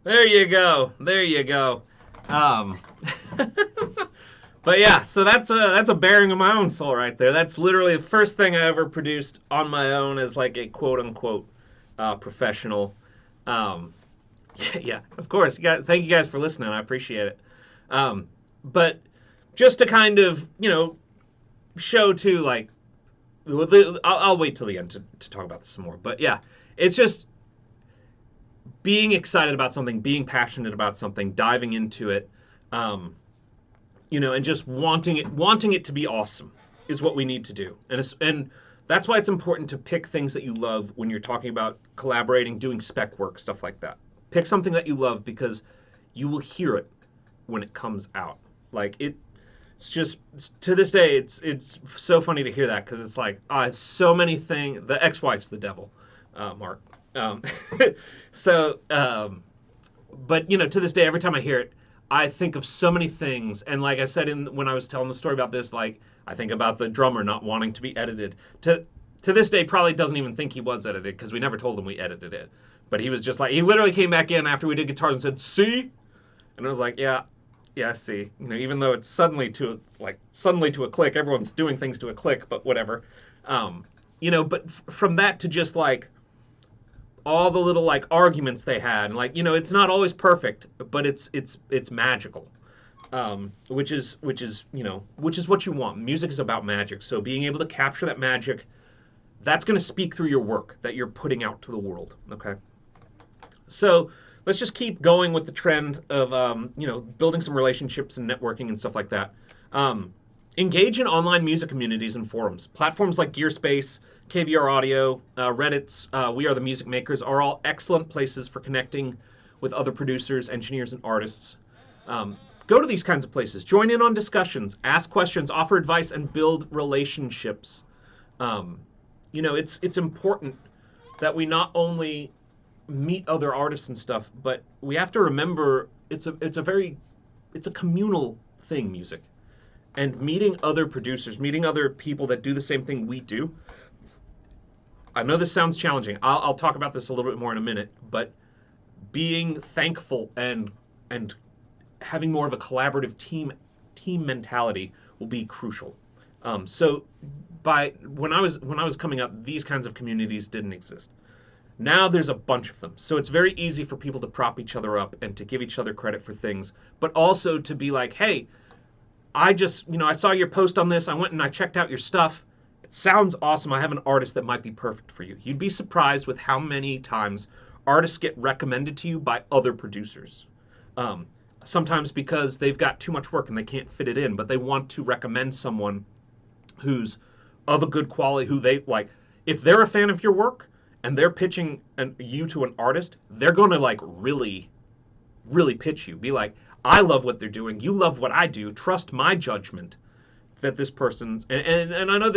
There you go. There you go. Um, but yeah, so that's a bearing of my own soul right there. That's literally the first thing I ever produced on my own as like a quote unquote professional. Um, yeah, of course. Thank you guys for listening. I appreciate it. But just to kind of show too, like I'll wait till the end to talk about this some more. But yeah, it's just being excited about something, being passionate about something, diving into it, and just wanting it to be awesome is what we need to do. And that's why it's important to pick things that you love when you're talking about collaborating, doing spec work, stuff like that. Pick something that you love because you will hear it when it comes out. Like it's just to this day, it's so funny to hear that because it's like so many things. The ex-wife's the devil, Mark. Um, so, but to this day, every time I hear it, I think of so many things. And like I said when I was telling the story about this, like I think about the drummer not wanting to be edited. To this day, probably doesn't even think he was edited because we never told him we edited it. But he was just like he literally came back in after we did guitars and said, "See," and I was like, "Yeah, yeah, see." Even though it's suddenly to a click, everyone's doing things to a click, but whatever. But from that to just like all the little like arguments they had, and it's not always perfect, but it's magical, which is what you want. Music is about magic, so being able to capture that magic, that's going to speak through your work that you're putting out to the world. Okay, so let's just keep going with the trend of building some relationships and networking and stuff like that. Engage in online music communities and forums. Platforms like Gearspace, KVR Audio, Reddit's We Are the Music Makers are all excellent places for connecting with other producers, engineers, and artists. Go to these kinds of places. Join in on discussions, ask questions, offer advice, and build relationships. It's important that we not only meet other artists and stuff, but we have to remember it's a communal thing, music. And meeting other producers, meeting other people that do the same thing we do. I know this sounds challenging. I'll talk about this a little bit more in a minute, but being thankful and having more of a collaborative team mentality will be crucial. So when I was coming up, these kinds of communities didn't exist. Now there's a bunch of them. So it's very easy for people to prop each other up and to give each other credit for things, but also to be like, hey, I saw your post on this. I went and I checked out your stuff. It sounds awesome. I have an artist that might be perfect for you. You'd be surprised with how many times artists get recommended to you by other producers. Sometimes because they've got too much work and they can't fit it in, but they want to recommend someone who's of a good quality, who they like. If they're a fan of your work and they're pitching you to an artist, they're going to like really, really pitch you. Be like, I love what they're doing. You love what I do. Trust my judgment that this person's and I know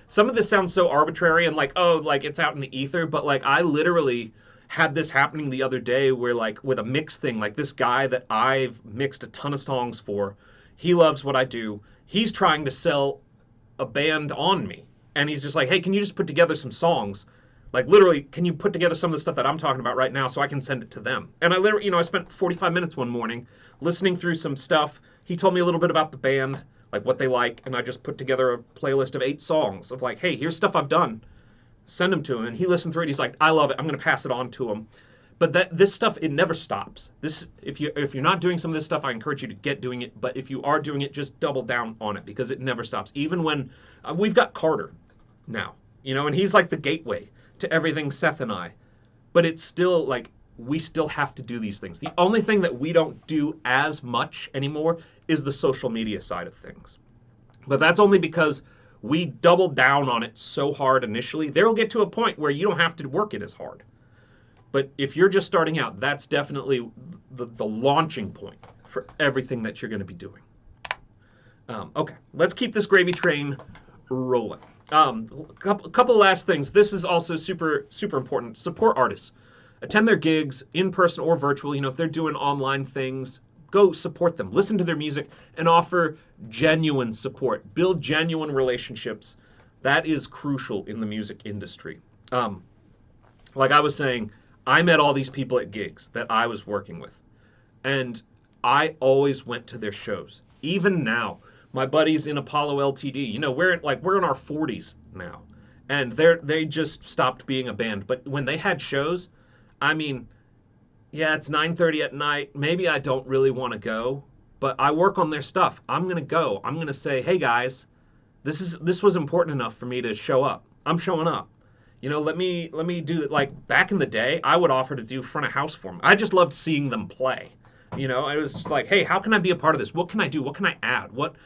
some of this sounds so arbitrary and like, oh, like it's out in the ether, but like I literally had this happening the other day where like with a mix thing, like this guy that I've mixed a ton of songs for, he loves what I do. He's trying to sell a band on me. And he's just like, hey, can you just put together some songs? Like literally, can you put together some of the stuff that I'm talking about right now so I can send it to them? And I literally, I spent 45 minutes one morning listening through some stuff. He told me a little bit about the band, like what they like, and I just put together a playlist of 8 songs of like, hey, here's stuff I've done. Send them to him. And he listened through it. He's like, I love it. I'm going to pass it on to him. But this stuff, it never stops. If you're not doing some of this stuff, I encourage you to get doing it. But if you are doing it, just double down on it because it never stops. Even when we've got Carter now, and he's like the gateway to everything Seth and I. But it's still like we still have to do these things. The only thing that we don't do as much anymore is the social media side of things. But that's only because we doubled down on it so hard initially. There will get to a point where you don't have to work it as hard. But if you're just starting out, that's definitely the launching point for everything that you're going to be doing. Okay, let's keep this gravy train rolling. A couple last things. This is also super, super important. Support artists. Attend their gigs, in person or virtual. If they're doing online things, go support them. Listen to their music and offer genuine support. Build genuine relationships. That is crucial in the music industry. Like I was saying, I met all these people at gigs that I was working with, and I always went to their shows. Even now, my buddies in Apollo LTD, we're in our 40s now, and they just stopped being a band. But when they had shows, I mean, yeah, it's 9:30 at night. Maybe I don't really want to go, but I work on their stuff. I'm gonna go. I'm gonna say, hey guys, this was important enough for me to show up. I'm showing up. Let me do it. Like back in the day, I would offer to do front of house for them. I just loved seeing them play. I was just like, hey, how can I be a part of this? What can I do? What can I add? What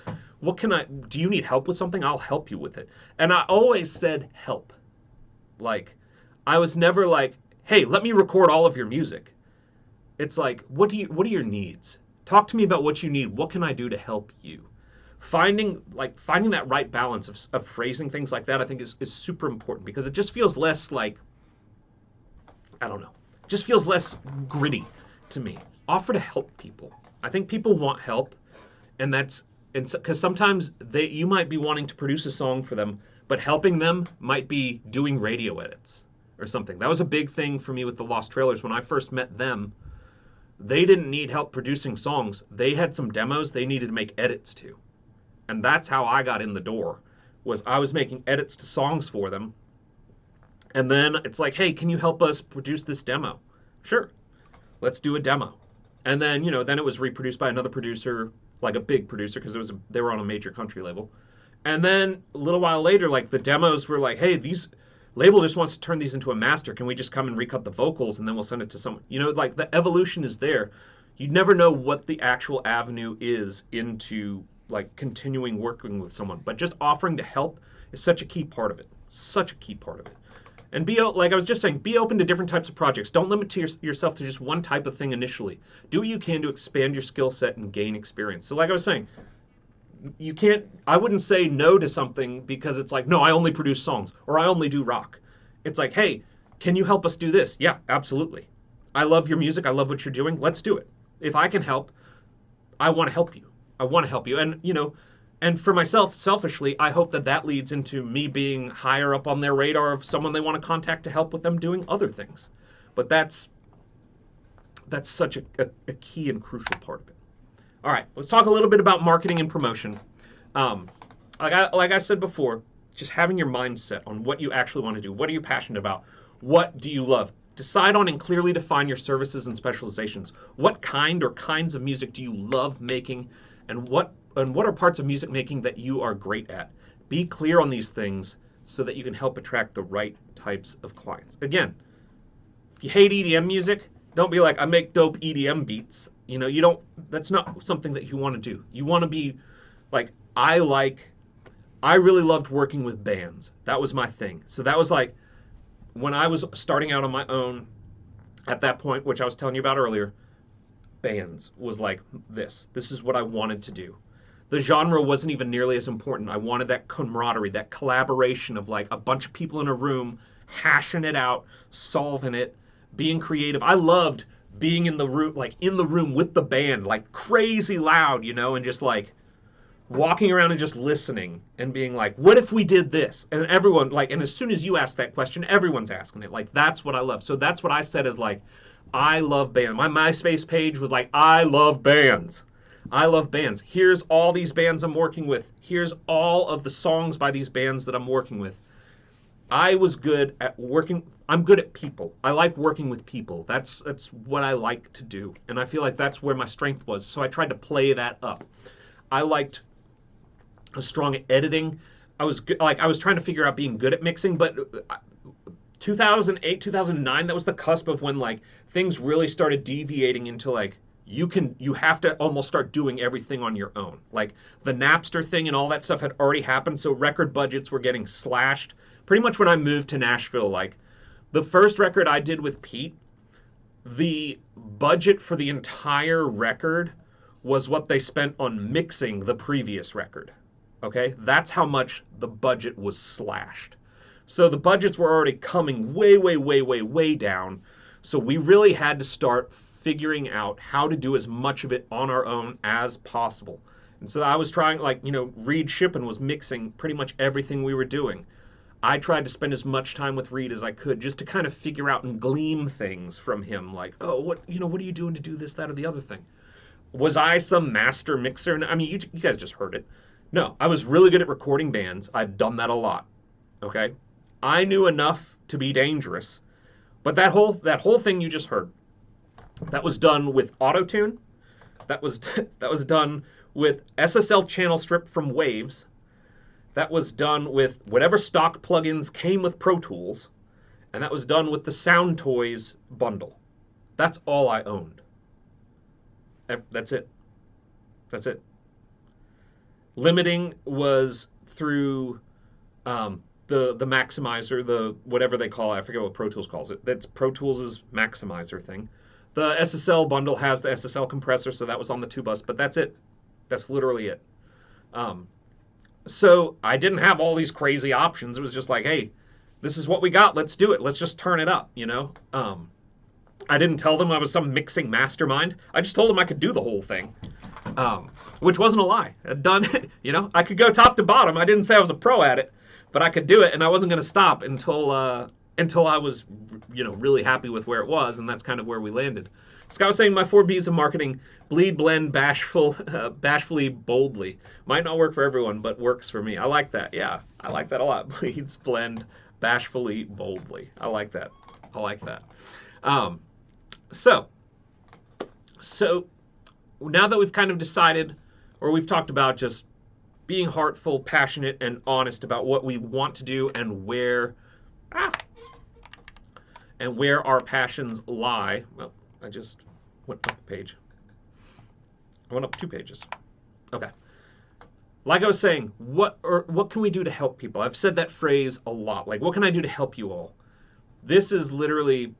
can I do? You need help with something? I'll help you with it. And I always said help. Like I was never like, hey, let me record all of your music. It's like, what are your needs? Talk to me about what you need. What can I do to help you? Finding that right balance of phrasing things like that, I think is super important, because it just feels less like, I don't know, it just feels less gritty to me. Offer to help people. I think people want help, and because sometimes you might be wanting to produce a song for them, but helping them might be doing radio edits or something. That was a big thing for me with the Lost Trailers when I first met them. They didn't need help producing songs. They had some demos they needed to make edits to. And that's how I got in the door, was I was making edits to songs for them. And then it's like, hey, can you help us produce this demo? Sure. Let's do a demo. And then, then it was reproduced by another producer, like a big producer, because they were on a major country label. And then a little while later, like the demos were like, hey, these label just wants to turn these into a master. Can we just come and recut the vocals and then we'll send it to someone? Like the evolution is there. You never know what the actual avenue is into like continuing working with someone, but just offering to help is such a key part of it. Such a key part of it. And like I was just saying, be open to different types of projects. Don't limit yourself to just one type of thing initially. Do what you can to expand your skill set and gain experience. So like I was saying, I wouldn't say no to something because it's like, no, I only produce songs or I only do rock. It's like, hey, can you help us do this? Yeah, absolutely. I love your music. I love what you're doing. Let's do it. If I can help, I want to help you. I want to help you. And for myself, selfishly, I hope that leads into me being higher up on their radar of someone they want to contact to help with them doing other things. But that's such a key and crucial part of it. All right, let's talk a little bit about marketing and promotion. Like I said before, just having your mindset on what you actually want to do. What are you passionate about? What do you love? Decide on and clearly define your services and specializations. What kind or kinds of music do you love making, and what are parts of music making that you are great at? Be clear on these things so that you can help attract the right types of clients. Again, if you hate EDM music, don't be like, I make dope EDM beats. That's not something that you want to do. You want to be like, I really loved working with bands. That was my thing. So that was like, when I was starting out on my own at that point, which I was telling you about earlier, bands was like this. This is what I wanted to do. The genre wasn't even nearly as important. I wanted that camaraderie, that collaboration of like a bunch of people in a room, hashing it out, solving it, being creative. I loved being in the room with the band, like crazy loud, and just like walking around and just listening and being like, what if we did this? And everyone and as soon as you ask that question, everyone's asking it. Like, that's what I love. So that's what I said is like, I love bands. My MySpace page was like, I love bands. I love bands. Here's all these bands I'm working with. Here's all of the songs by these bands that I'm working with. I was good at working. I'm good at people. I like working with people. That's what I like to do. And I feel like that's where my strength was. So I tried to play that up. I liked a strong at editing. I was trying to figure out being good at mixing, but 2008, 2009, that was the cusp of when like things really started deviating into like you have to almost start doing everything on your own. Like the Napster thing and all that stuff had already happened, so record budgets were getting slashed. Pretty much when I moved to Nashville, like the first record I did with Pete, the budget for the entire record was what they spent on mixing the previous record. Okay? That's how much the budget was slashed. So the budgets were already coming way, way, way, way, way down. So we really had to start figuring out how to do as much of it on our own as possible. And so I was trying, Reed Shippen was mixing pretty much everything we were doing. I tried to spend as much time with Reed as I could just to kind of figure out and glean things from him, like, oh, what are you doing to do this, that, or the other thing? Was I some master mixer? I mean, you guys just heard it. No, I was really good at recording bands. I'd done that a lot. Okay, I knew enough to be dangerous, but that whole thing you just heard, that was done with auto-tune. That was that was done with SSL channel strip from Waves. That was done with whatever stock plugins came with Pro Tools, and that was done with the Sound Toys bundle. That's all I owned. That's it. That's it. Limiting was through the maximizer, the whatever they call it. I forget what Pro Tools calls it. That's Pro Tools' maximizer thing. The SSL bundle has the SSL compressor, so that was on the 2-bus, but that's it. That's literally it. So I didn't have all these crazy options. It was just like, hey, this is what we got. Let's do it. Let's just turn it up, you know? I didn't tell them I was some mixing mastermind. I just told them I could do the whole thing, which wasn't a lie. I'd done it, you know? I could go top to bottom. I didn't say I was a pro at it, but I could do it, and I wasn't going to stop until I was, you know, really happy with where it was, and that's kind of where we landed. Scott was saying my 4Bs of marketing: bleed, blend, bashfully, boldly. Might not work for everyone, but works for me. I like that. Yeah, I like that a lot. Bleeds, blend, bashfully, boldly. I like that. I like that. So now that we've kind of decided, or we've talked about just being heartful, passionate, and honest about what we want to do and where our passions lie. Well, I just went up a page. I went up 2 pages. Okay. Like I was saying, what can we do to help people? I've said that phrase a lot. Like, what can I do to help you all? This is literally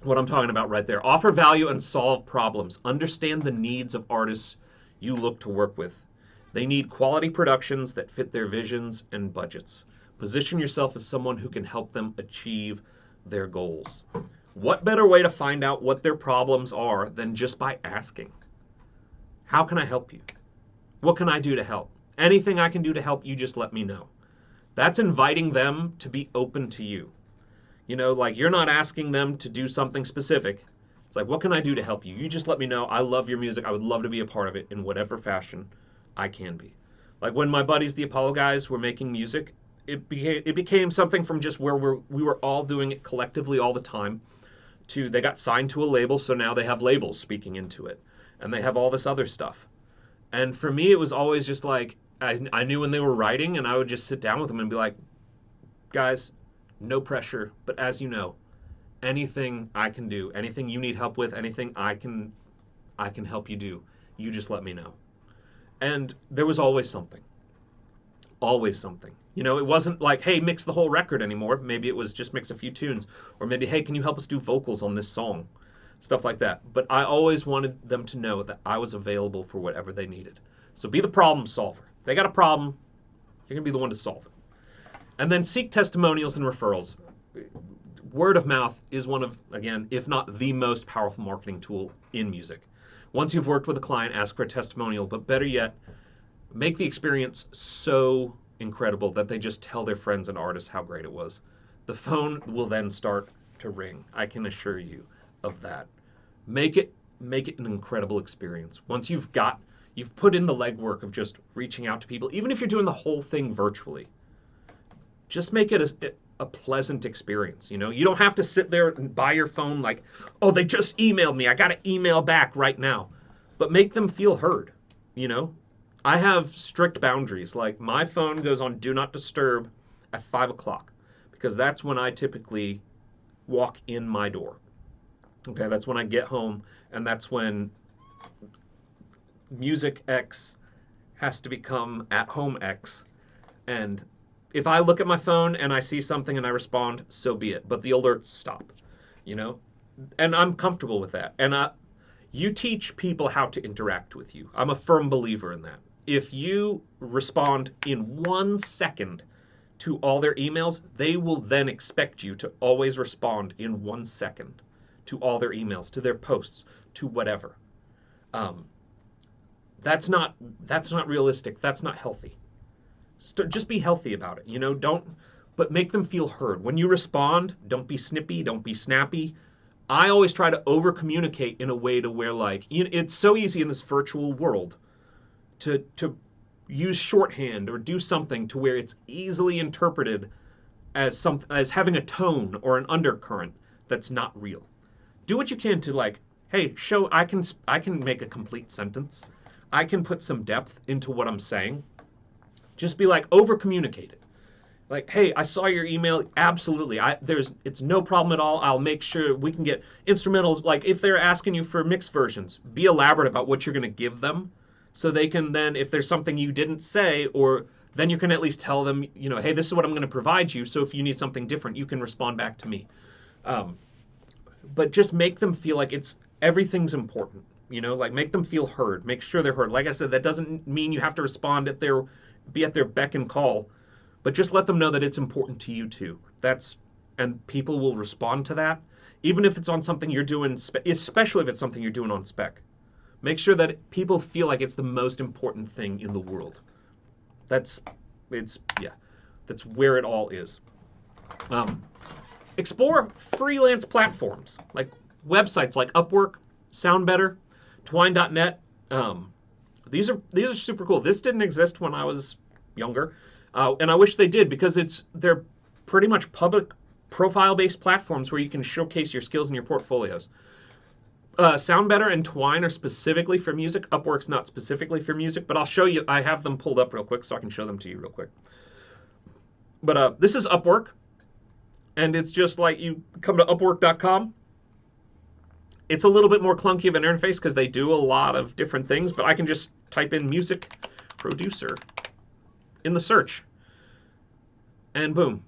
what I'm talking about right there. Offer value and solve problems. Understand the needs of artists you look to work with. They need quality productions that fit their visions and budgets. Position yourself as someone who can help them achieve their goals. What better way to find out what their problems are than just by asking? How can I help you? What can I do to help? Anything I can do to help you, just let me know. That's inviting them to be open to you. You know, like, you're not asking them to do something specific. It's like, what can I do to help you? You just let me know. I love your music. I would love to be a part of it in whatever fashion I can be. Like, when my buddies, the Apollo guys, were making music, it became something from just where we were all doing it collectively all the time to they got signed to a label, so now they have labels speaking into it, and they have all this other stuff. And for me, it was always just like, I knew when they were writing, and I would just sit down with them and be like, guys, no pressure, but as you know, anything I can do, anything you need help with, anything I can help you do, you just let me know. And there was always something. Always something. You know, it wasn't like, hey, mix the whole record anymore. Maybe it was just mix a few tunes. Or maybe, hey, can you help us do vocals on this song? Stuff like that. But I always wanted them to know that I was available for whatever they needed. So be the problem solver. If they got a problem, you're going to be the one to solve it. And then seek testimonials and referrals. Word of mouth is one of, again, if not the most powerful marketing tool in music. Once you've worked with a client, ask for a testimonial. But better yet, make the experience so incredible that they just tell their friends and artists how great it was. The phone will then start to ring. I can assure you of that. Make it an incredible experience. Once you've put in the legwork of just reaching out to people, even if you're doing the whole thing virtually, just make it a pleasant experience. You know, you don't have to sit there and by your phone like, oh, they just emailed me, I got to email back right now. But make them feel heard, you know. I have strict boundaries. Like, my phone goes on Do Not Disturb at 5 o'clock because that's when I typically walk in my door. Okay, that's when I get home, and that's when Music X has to become At Home X. And if I look at my phone and I see something and I respond, so be it. But the alerts stop, you know? And I'm comfortable with that. And you teach people how to interact with you. I'm a firm believer in that. If you respond in 1 second to all their emails, they will then expect you to always respond in 1 second to all their emails, to their posts, to whatever. That's not realistic. That's not healthy. Just be healthy about it. You know, don't but make them feel heard. When you respond, don't be snippy, don't be snappy. I always try to over communicate in a way to where, like, it's so easy in this virtual world to use shorthand or do something to where it's easily interpreted as as having a tone or an undercurrent that's not real. Do what you can to, like, hey, show I can make a complete sentence. I can put some depth into what I'm saying. Just be like, over communicate it. Like, hey, I saw your email. Absolutely. It's no problem at all. I'll make sure we can get instrumentals. Like, if they're asking you for mixed versions, be elaborate about what you're going to give them, so they can then, if there's something you didn't say, or then you can at least tell them, hey, this is what I'm going to provide you. So if you need something different, you can respond back to me. But just make them feel like everything's important. Like, make them feel heard. Make sure they're heard. Like I said, that doesn't mean you have to respond be at their beck and call. But just let them know that it's important to you too. And people will respond to that, even if it's on something you're doing, especially if it's something you're doing on spec. Make sure that people feel like it's the most important thing in the world. That's where it all is. Explore freelance platforms, like websites like Upwork, SoundBetter, Twine.net. These are super cool. This didn't exist when I was younger. And I wish they did, because they're pretty much public profile-based platforms where you can showcase your skills and your portfolios. SoundBetter and Twine are specifically for music. Upwork's not specifically for music, but I'll show you. I have them pulled up real quick so I can show them to you real quick. But this is Upwork, and it's just like you come to Upwork.com. It's a little bit more clunky of an interface because they do a lot of different things, but I can just type in music producer in the search. And boom.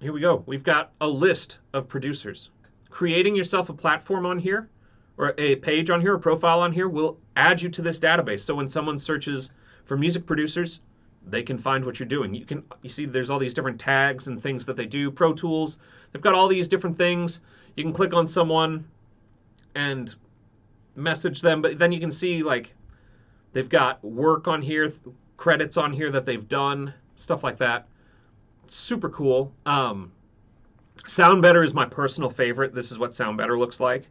Here we go. We've got a list of producers. Creating yourself a platform on here, or a page on here, a profile on here, will add you to this database. So when someone searches for music producers, they can find what you're doing. You see there's all these different tags and things that they do. Pro Tools, they've got all these different things. You can click on someone and message them, but then you can see, like, they've got work on here, credits on here that they've done, stuff like that. Super cool. SoundBetter is my personal favorite. This is what SoundBetter looks like.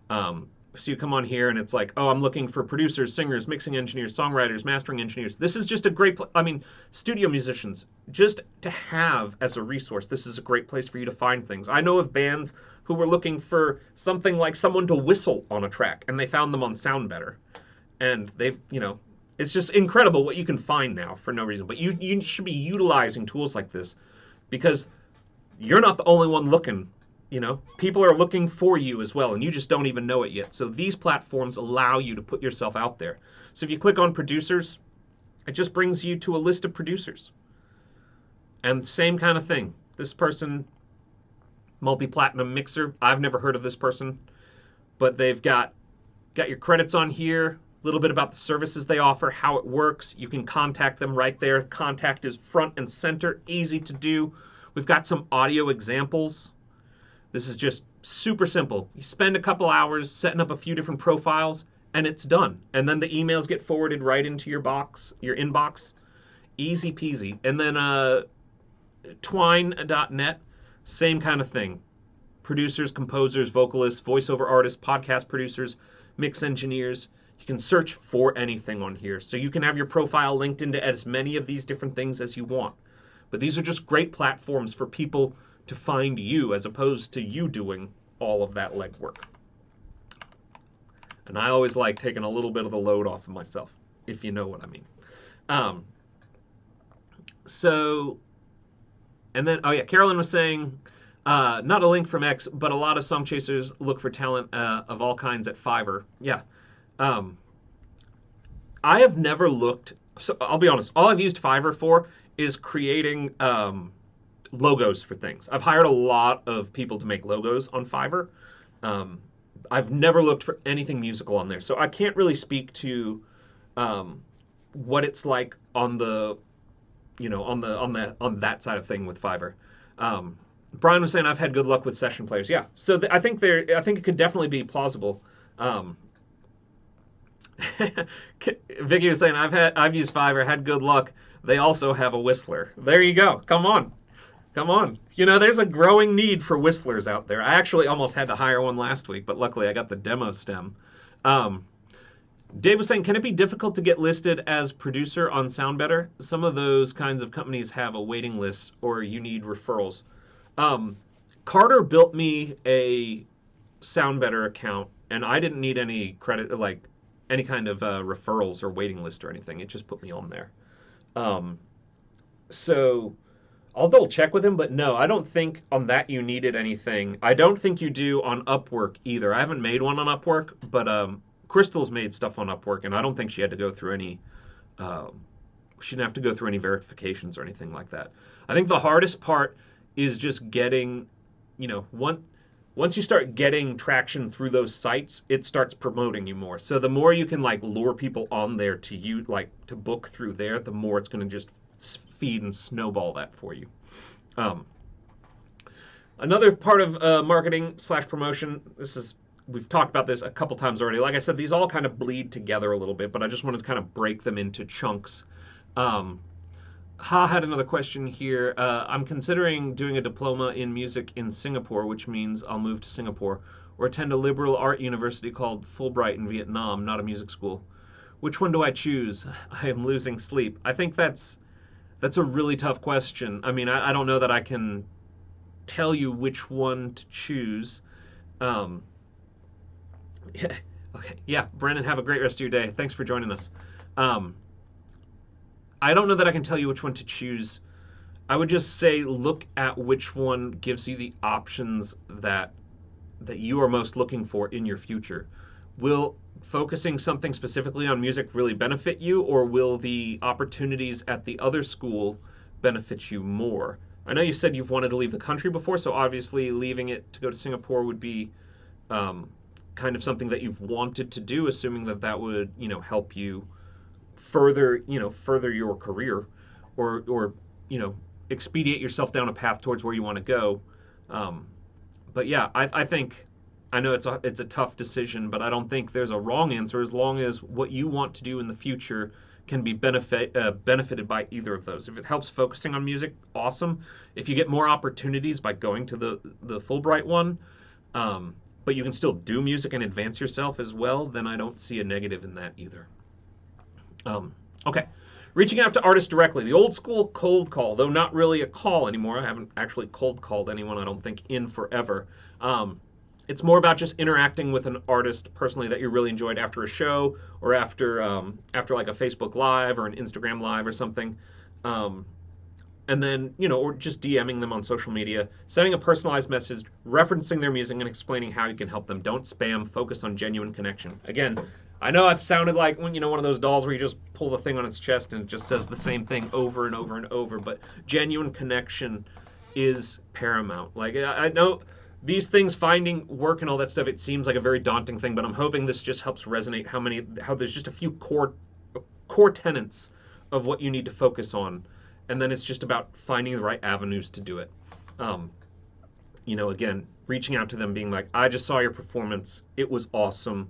So you come on here and it's like, oh, I'm looking for producers, singers, mixing engineers, songwriters, mastering engineers. This is just a great studio musicians, just to have as a resource. This is a great place for you to find things. I know of bands who were looking for something like someone to whistle on a track, and they found them on SoundBetter. And they've, it's just incredible what you can find now for no reason. But you should be utilizing tools like this, because you're not the only one looking. People are looking for you as well, and you just don't even know it yet. So these platforms allow you to put yourself out there. So if you click on producers, it just brings you to a list of producers. And same kind of thing. This person, multi-platinum mixer. I've never heard of this person, but they've got your credits on here, a little bit about the services they offer, how it works. You can contact them right there. Contact is front and center, easy to do. We've got some audio examples. This is just super simple. You spend a couple hours setting up a few different profiles, and it's done. And then the emails get forwarded right into your inbox. Easy peasy. And then Twine.net, same kind of thing. Producers, composers, vocalists, voiceover artists, podcast producers, mix engineers. You can search for anything on here. So you can have your profile linked into as many of these different things as you want. But these are just great platforms for people to find you, as opposed to you doing all of that legwork. And I always like taking a little bit of the load off of myself, if you know what I mean. And then, Carolyn was saying, not a link from X, but a lot of song chasers look for talent of all kinds at Fiverr. Yeah. I have never looked, so I'll be honest, all I've used Fiverr for is creating logos for things. I've hired a lot of people to make logos on Fiverr. I've never looked for anything musical on there, so I can't really speak to what it's like on the, on that side of thing with Fiverr. Brian was saying I've had good luck with session players. Yeah, so I think it could definitely be plausible. Vicky was saying I've used Fiverr, had good luck. They also have a whistler. There you go. Come on. Come on. You know, there's a growing need for whistlers out there. I actually almost had to hire one last week, but luckily I got the demo stem. Um, Dave was saying, can it be difficult to get listed as producer on Sound Better? Some of those kinds of companies have a waiting list, or you need referrals. Um, Carter built me a Sound Better account, and I didn't need any credit, like any kind of referrals or waiting list or anything. It just put me on there. Um, so I'll double check with him, but no, I don't think on that you needed anything. I don't think you do on Upwork either. I haven't made one on Upwork, but Crystal's made stuff on Upwork, and I don't think she had to go through any. Um, she didn't have to go through any verifications or anything like that. I think the hardest part is just getting, once you start getting traction through those sites, it starts promoting you more. So the more you can like lure people on there to you, like to book through there, the more it's going to just feed and snowball that for you. Um, Another part of marketing slash promotion. We've talked about this a couple times already. Like I said, these all kind of bleed together a little bit, but I just wanted to kind of break them into chunks. Um, Ha had another question here. I'm considering doing a diploma in music in Singapore, which means I'll move to Singapore, or attend a liberal art university called Fulbright in Vietnam, not a music school. Which one do I choose? I am losing sleep. I think that's a really tough question. I mean, I don't know that I can tell you which one to choose. Um, yeah, okay, yeah, Brandon, have a great rest of your day. Thanks for joining us. Um, I don't know that I can tell you which one to choose. I would just say look at which one gives you the options that you are most looking for in your future. Will focusing something specifically on music really benefit you, or will the opportunities at the other school benefit you more? I know you said you've wanted to leave the country before, so obviously leaving it to go to Singapore would be um, kind of something that you've wanted to do, assuming that that would, help you further your career, or expedite yourself down a path towards where you want to go. Um, but yeah, I think I know it's a tough decision, but I don't think there's a wrong answer as long as what you want to do in the future can be benefited by either of those. If it helps focusing on music, awesome. If you get more opportunities by going to the Fulbright one, but you can still do music and advance yourself as well, then I don't see a negative in that either. Okay. Reaching out to artists directly. The old school cold call, though not really a call anymore. I haven't actually cold called anyone, I don't think, in forever. It's more about just interacting with an artist personally that you really enjoyed after a show, or after like a Facebook Live or an Instagram Live or something. And then, or just DMing them on social media, sending a personalized message, referencing their music, and explaining how you can help them. Don't spam, focus on genuine connection. Again, I know I've sounded like one of those dolls where you just pull the thing on its chest and it just says the same thing over and over and over, but genuine connection is paramount. Like, I know these things, finding work and all that stuff, it seems like a very daunting thing, but I'm hoping this just helps resonate how there's just a few core tenets of what you need to focus on, and then it's just about finding the right avenues to do it. Again, reaching out to them, being like, I just saw your performance, it was awesome.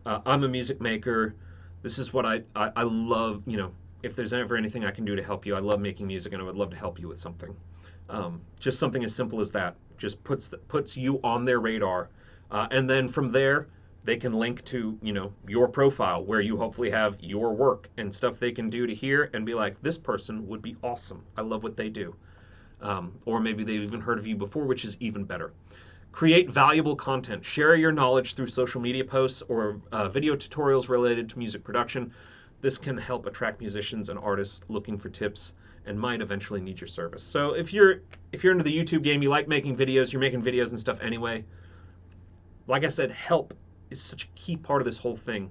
I'm a music maker. This is what I love. If there's ever anything I can do to help you, I love making music, and I would love to help you with something. Just something as simple as that just puts you on their radar, and then from there they can link to your profile where you hopefully have your work and stuff they can do to hear and be like, this person would be awesome. I love what they do. Or maybe they've even heard of you before, which is even better. Create valuable content. Share your knowledge through social media posts or video tutorials related to music production. This can help attract musicians and artists looking for tips and might eventually need your service. So if you're into the YouTube game, you like making videos, you're making videos and stuff anyway, like I said, help is such a key part of this whole thing.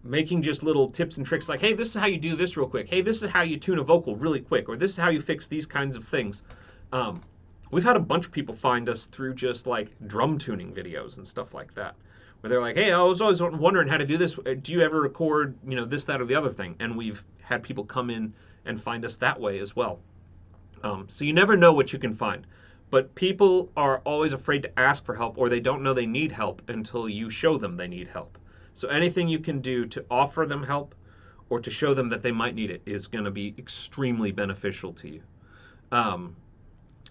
Making just little tips and tricks like, hey, this is how you do this real quick. Hey, this is how you tune a vocal really quick. Or this is how you fix these kinds of things. We've had a bunch of people find us through just like drum tuning videos and stuff like that, where they're like, hey, I was always wondering how to do this. Do you ever record, this, that, or the other thing? And we've had people come in and find us that way as well. So you never know what you can find. But people are always afraid to ask for help, or they don't know they need help until you show them they need help. So anything you can do to offer them help or to show them that they might need it is going to be extremely beneficial to you.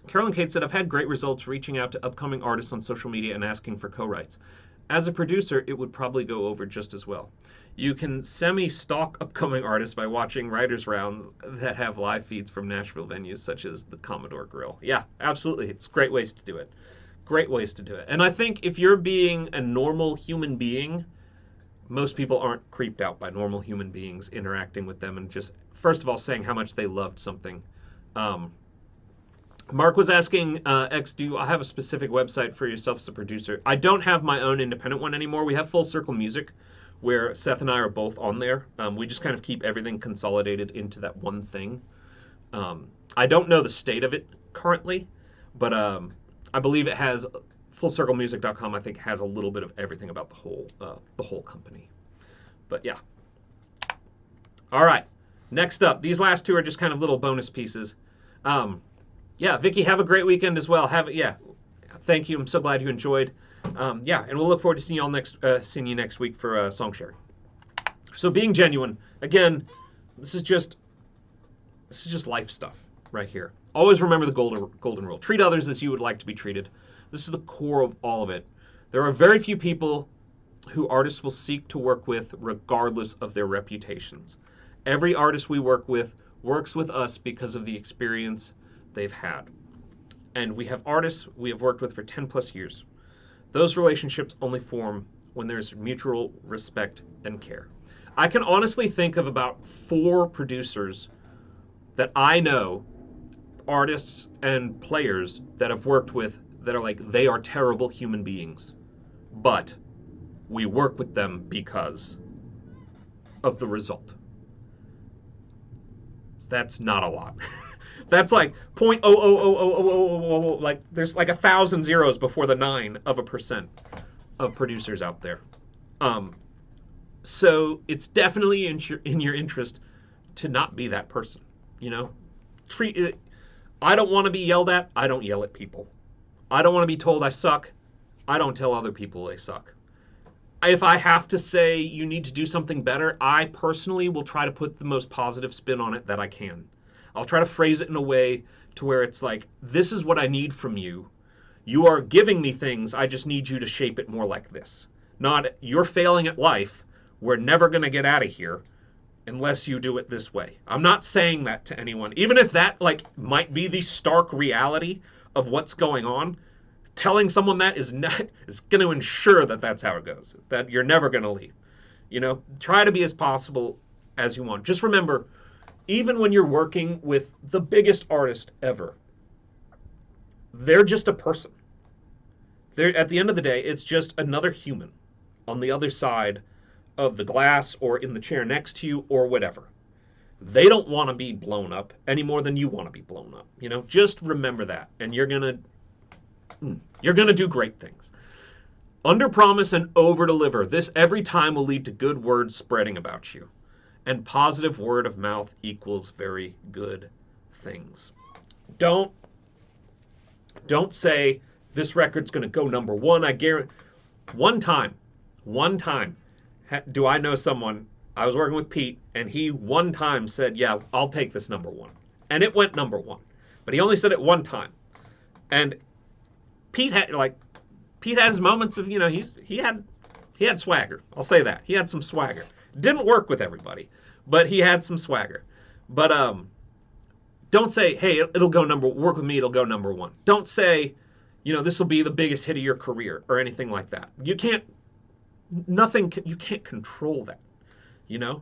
Carolyn Kate said, I've had great results reaching out to upcoming artists on social media and asking for co-writes. As a producer, it would probably go over just as well. You can semi-stalk upcoming artists by watching writers' rounds that have live feeds from Nashville venues such as the Commodore Grill. Yeah, absolutely. It's great ways to do it. Great ways to do it. And I think if you're being a normal human being, most people aren't creeped out by normal human beings interacting with them and just, first of all, saying how much they loved something. Mark was asking, X, do I have a specific website for yourself as a producer? I don't have my own independent one anymore. We have Full Circle Music, where Seth and I are both on there. We just kind of keep everything consolidated into that one thing. I don't know the state of it currently, but I believe it has fullcirclemusic.com. I think has a little bit of everything about the whole company. But yeah. All right. Next up, these last two are just kind of little bonus pieces. Yeah, Vicky, have a great weekend as well. Thank you. I'm so glad you enjoyed. And we'll look forward to seeing you next week for song sharing. So being genuine, again, this is just life stuff right here. Always remember the golden rule. Treat others as you would like to be treated. This is the core of all of it. There are very few people who artists will seek to work with regardless of their reputations. Every artist we work with works with us because of the experience they've had. And we have artists we have worked with for 10 plus years. Those relationships only form when there's mutual respect and care. I can honestly think of about 4 producers that I know, artists and players that I've worked with, that are like, they are terrible human beings, but we work with them because of the result. That's not a lot. That's like 0.00000, like there's like 1,000 zeros before the 9% of producers out there. So it's definitely in your interest to not be that person. You know, treat it. I don't want to be yelled at. I don't yell at people. I don't want to be told I suck. I don't tell other people they suck. If I have to say you need to do something better, I personally will try to put the most positive spin on it that I can. I'll try to phrase it in a way to where it's like, this is what I need from you. You are giving me things. I just need you to shape it more like this. Not, you're failing at life. We're never going to get out of here unless you do it this way. I'm not saying that to anyone. Even if that like might be the stark reality of what's going on, telling someone that is going to ensure that that's how it goes, that you're never going to leave. You know, try to be as possible as you want. Just remember, even when you're working with the biggest artist ever, they're just a person. They're, at the end of the day, it's just another human on the other side of the glass or in the chair next to you or whatever. They don't want to be blown up any more than you want to be blown up. You know, just remember that, and you're gonna do great things. Under promise and over deliver. This every time will lead to good words spreading about you. And positive word of mouth equals very good things. Don't say this record's going to go number 1. I guarantee. One time, do I know someone, I was working with Pete, and he one time said, yeah, I'll take this number 1. And it went number 1. But he only said it one time. And Pete had his moments of, you know, he had swagger. I'll say that. He had some swagger. Didn't work with everybody, but he had some swagger. But don't say, hey, work with me, it'll go number 1. Don't say, you know, this will be the biggest hit of your career or anything like that. You can't control that, you know?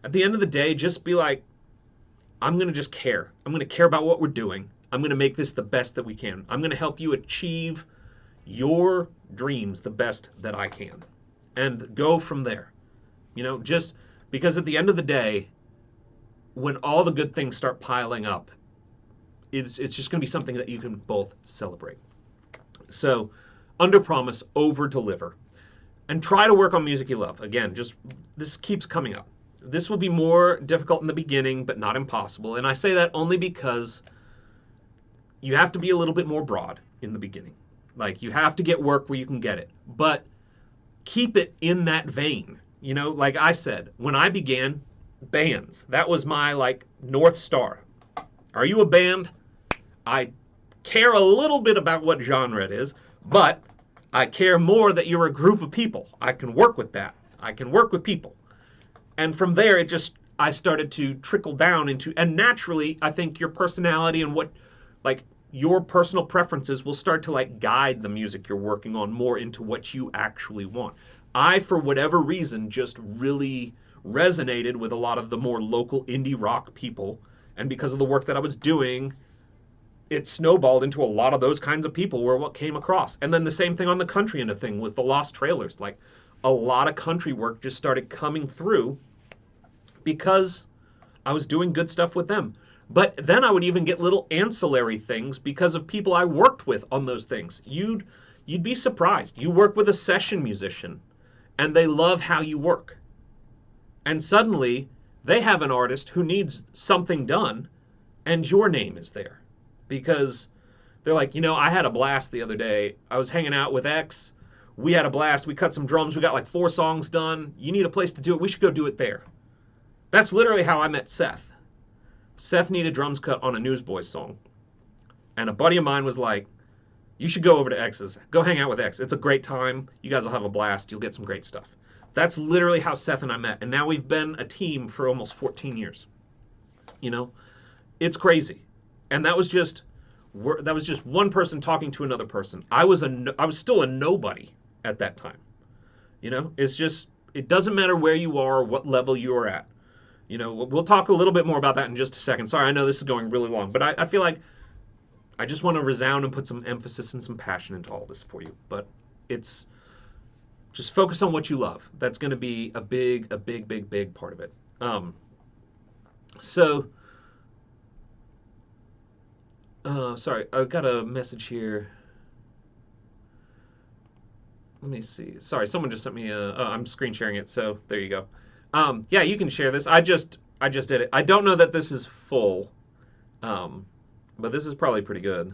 At the end of the day, just be like, I'm going to just care. I'm going to care about what we're doing. I'm going to make this the best that we can. I'm going to help you achieve your dreams the best that I can. And go from there. You know, just because at the end of the day, when all the good things start piling up, it's just going to be something that you can both celebrate. So, under promise, over deliver. And try to work on music you love. Again, this keeps coming up. This will be more difficult in the beginning, but not impossible. And I say that only because you have to be a little bit more broad in the beginning. Like, you have to get work where you can get it. But keep it in that vein. You know, like I said, when I began, bands. That was my, like, North Star. Are you a band? I care a little bit about what genre it is, but I care more that you're a group of people. I can work with that. I can work with people. And from there, I started to trickle down into, and naturally, I think your personality and like, your personal preferences will start to, like, guide the music you're working on more into what you actually want. I, for whatever reason, just really resonated with a lot of the more local indie rock people. And because of the work that I was doing, it snowballed into a lot of those kinds of people were what came across. And then the same thing on the country end of thing with the Lost Trailers. Like, a lot of country work just started coming through because I was doing good stuff with them. But then I would even get little ancillary things because of people I worked with on those things. You'd be surprised. You work with a session musician and they love how you work. And suddenly they have an artist who needs something done and your name is there. Because they're like, I had a blast the other day. I was hanging out with X. We had a blast. We cut some drums. We got like 4 songs done. You need a place to do it. We should go do it there. That's literally how I met Seth. Seth needed drums cut on a Newsboys song. And a buddy of mine was like, you should go over to X's. Go hang out with X. It's a great time. You guys will have a blast. You'll get some great stuff. That's literally how Seth and I met. And now we've been a team for almost 14 years. It's crazy. And that was just one person talking to another person. I was still a nobody at that time. It's just, it doesn't matter where you are or what level you're at. We'll talk a little bit more about that in just a second. Sorry, I know this is going really long, but I feel like I just want to resound and put some emphasis and some passion into all this for you. But it's just focus on what you love. That's going to be a big part of it. Sorry, I got a message here. Let me see. Sorry, someone just sent me I'm screen sharing it, so there you go. Yeah, you can share this. I just did it. I don't know that this is full, but this is probably pretty good.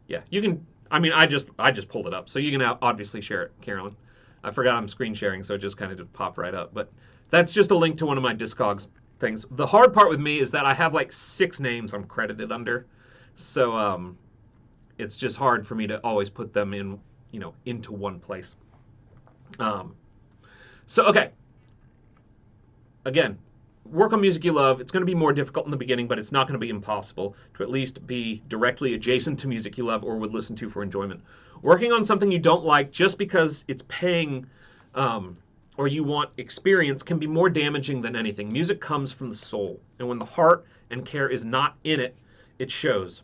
Yeah, you can. I mean, I just pulled it up, so you can obviously share it, Carolyn. I forgot I'm screen sharing, so it just kind of just popped right up. But that's just a link to one of my Discogs things. The hard part with me is that I have like 6 names I'm credited under, so it's just hard for me to always put them in, into one place. So, okay. Again, work on music you love. It's going to be more difficult in the beginning, but it's not going to be impossible to at least be directly adjacent to music you love or would listen to for enjoyment. Working on something you don't like just because it's paying or you want experience can be more damaging than anything. Music comes from the soul, and when the heart and care is not in it, it shows.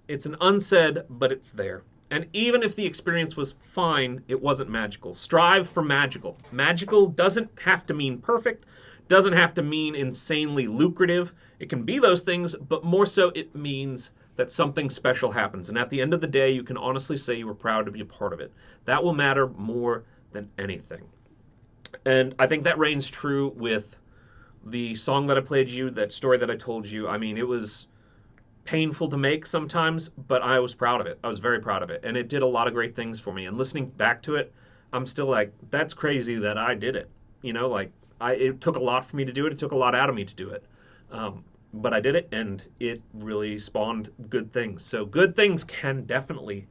It's an unsaid, but it's there. And even if the experience was fine, it wasn't magical. Strive for magical. Magical doesn't have to mean perfect, doesn't have to mean insanely lucrative. It can be those things, but more so it means that something special happens. And at the end of the day, you can honestly say you were proud to be a part of it. That will matter more than anything. And I think that reigns true with the song that I played you, that story that I told you. I mean, it was painful to make sometimes, but I was proud of it. I was very proud of it. And it did a lot of great things for me. And listening back to it, I'm still like, that's crazy that I did it. It took a lot for me to do it. It took a lot out of me to do it. But I did it, and it really spawned good things. So good things can definitely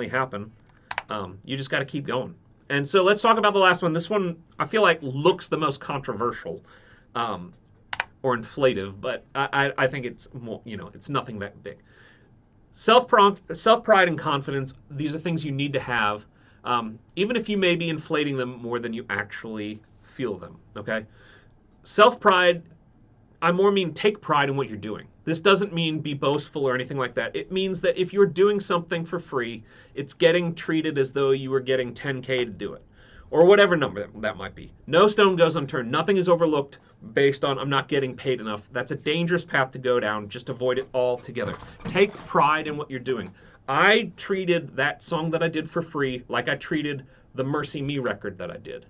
happen. You just got to keep going. And so let's talk about the last one. This one, I feel like, looks the most controversial. Or inflative, but I think it's more, it's nothing that big. Self-pride and confidence, these are things you need to have, even if you may be inflating them more than you actually feel them, okay? Self-pride, I more mean take pride in what you're doing. This doesn't mean be boastful or anything like that. It means that if you're doing something for free, it's getting treated as though you were getting 10K to do it, or whatever number that might be. No stone goes unturned. Nothing is overlooked based on I'm not getting paid enough. That's a dangerous path to go down. Just avoid it altogether. Take pride in what you're doing. I treated that song that I did for free like I treated the Mercy Me record that I did,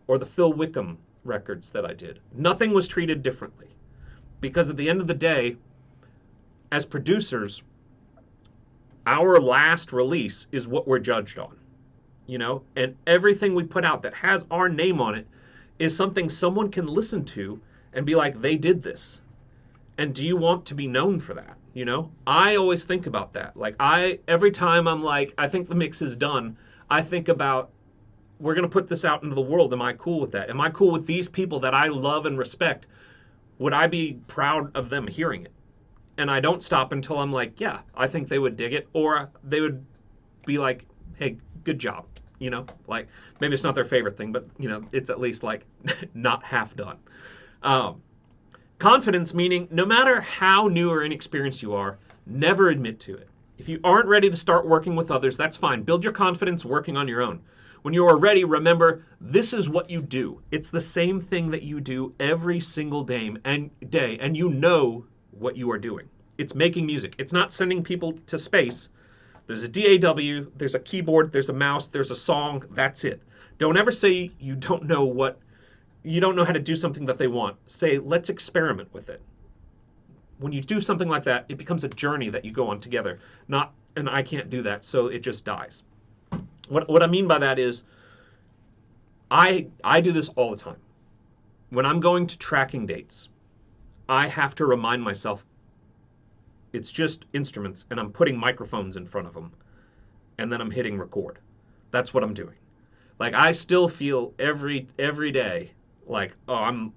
or the Phil Wickham records that I did. Nothing was treated differently. Because at the end of the day, as producers, our last release is what we're judged on. And everything we put out that has our name on it is something someone can listen to and be like, they did this. And do you want to be known for that? You know, I always think about that. Like, every time I'm like, I think the mix is done, I think about, we're going to put this out into the world. Am I cool with that? Am I cool with these people that I love and respect? Would I be proud of them hearing it? And I don't stop until I'm like, yeah, I think they would dig it. Or they would be like, hey, good job. You know, like, maybe it's not their favorite thing, but, you know, it's at least like not half done. Um, Confidence meaning no matter how new or inexperienced you are, never admit to it. If you aren't ready to start working with others, that's fine. Build your confidence working on your own. When you are ready, remember this is what you do. It's the same thing that you do every single day, and you know what you are doing. It's making music. It's not sending people to space. There's a DAW, there's a keyboard, there's a mouse, there's a song. That's it. Don't ever say you don't know how to do something that they want. Say, let's experiment with it. When you do something like that, it becomes a journey that you go on together, not and I can't do that, so it just dies. What I mean by that is, I do this all the time. When I'm going to tracking dates, I have to remind myself it's just instruments, and I'm putting microphones in front of them, and then I'm hitting record. That's what I'm doing. Like, I still feel every day like, oh,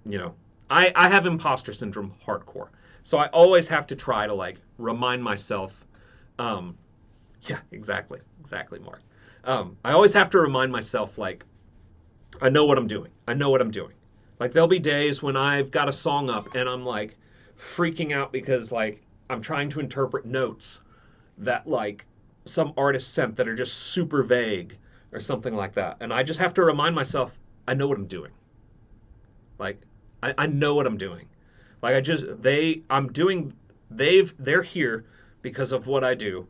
I have imposter syndrome hardcore. So I always have to try to like remind myself, yeah, exactly, Mark. I always have to remind myself like, I know what I'm doing. Like, there'll be days when I've got a song up and I'm like freaking out because like I'm trying to interpret notes that like some artist sent that are just super vague or something like that. And I just have to remind myself, I know what I'm doing. Like, I know what I'm doing. Like, they're here because of what I do.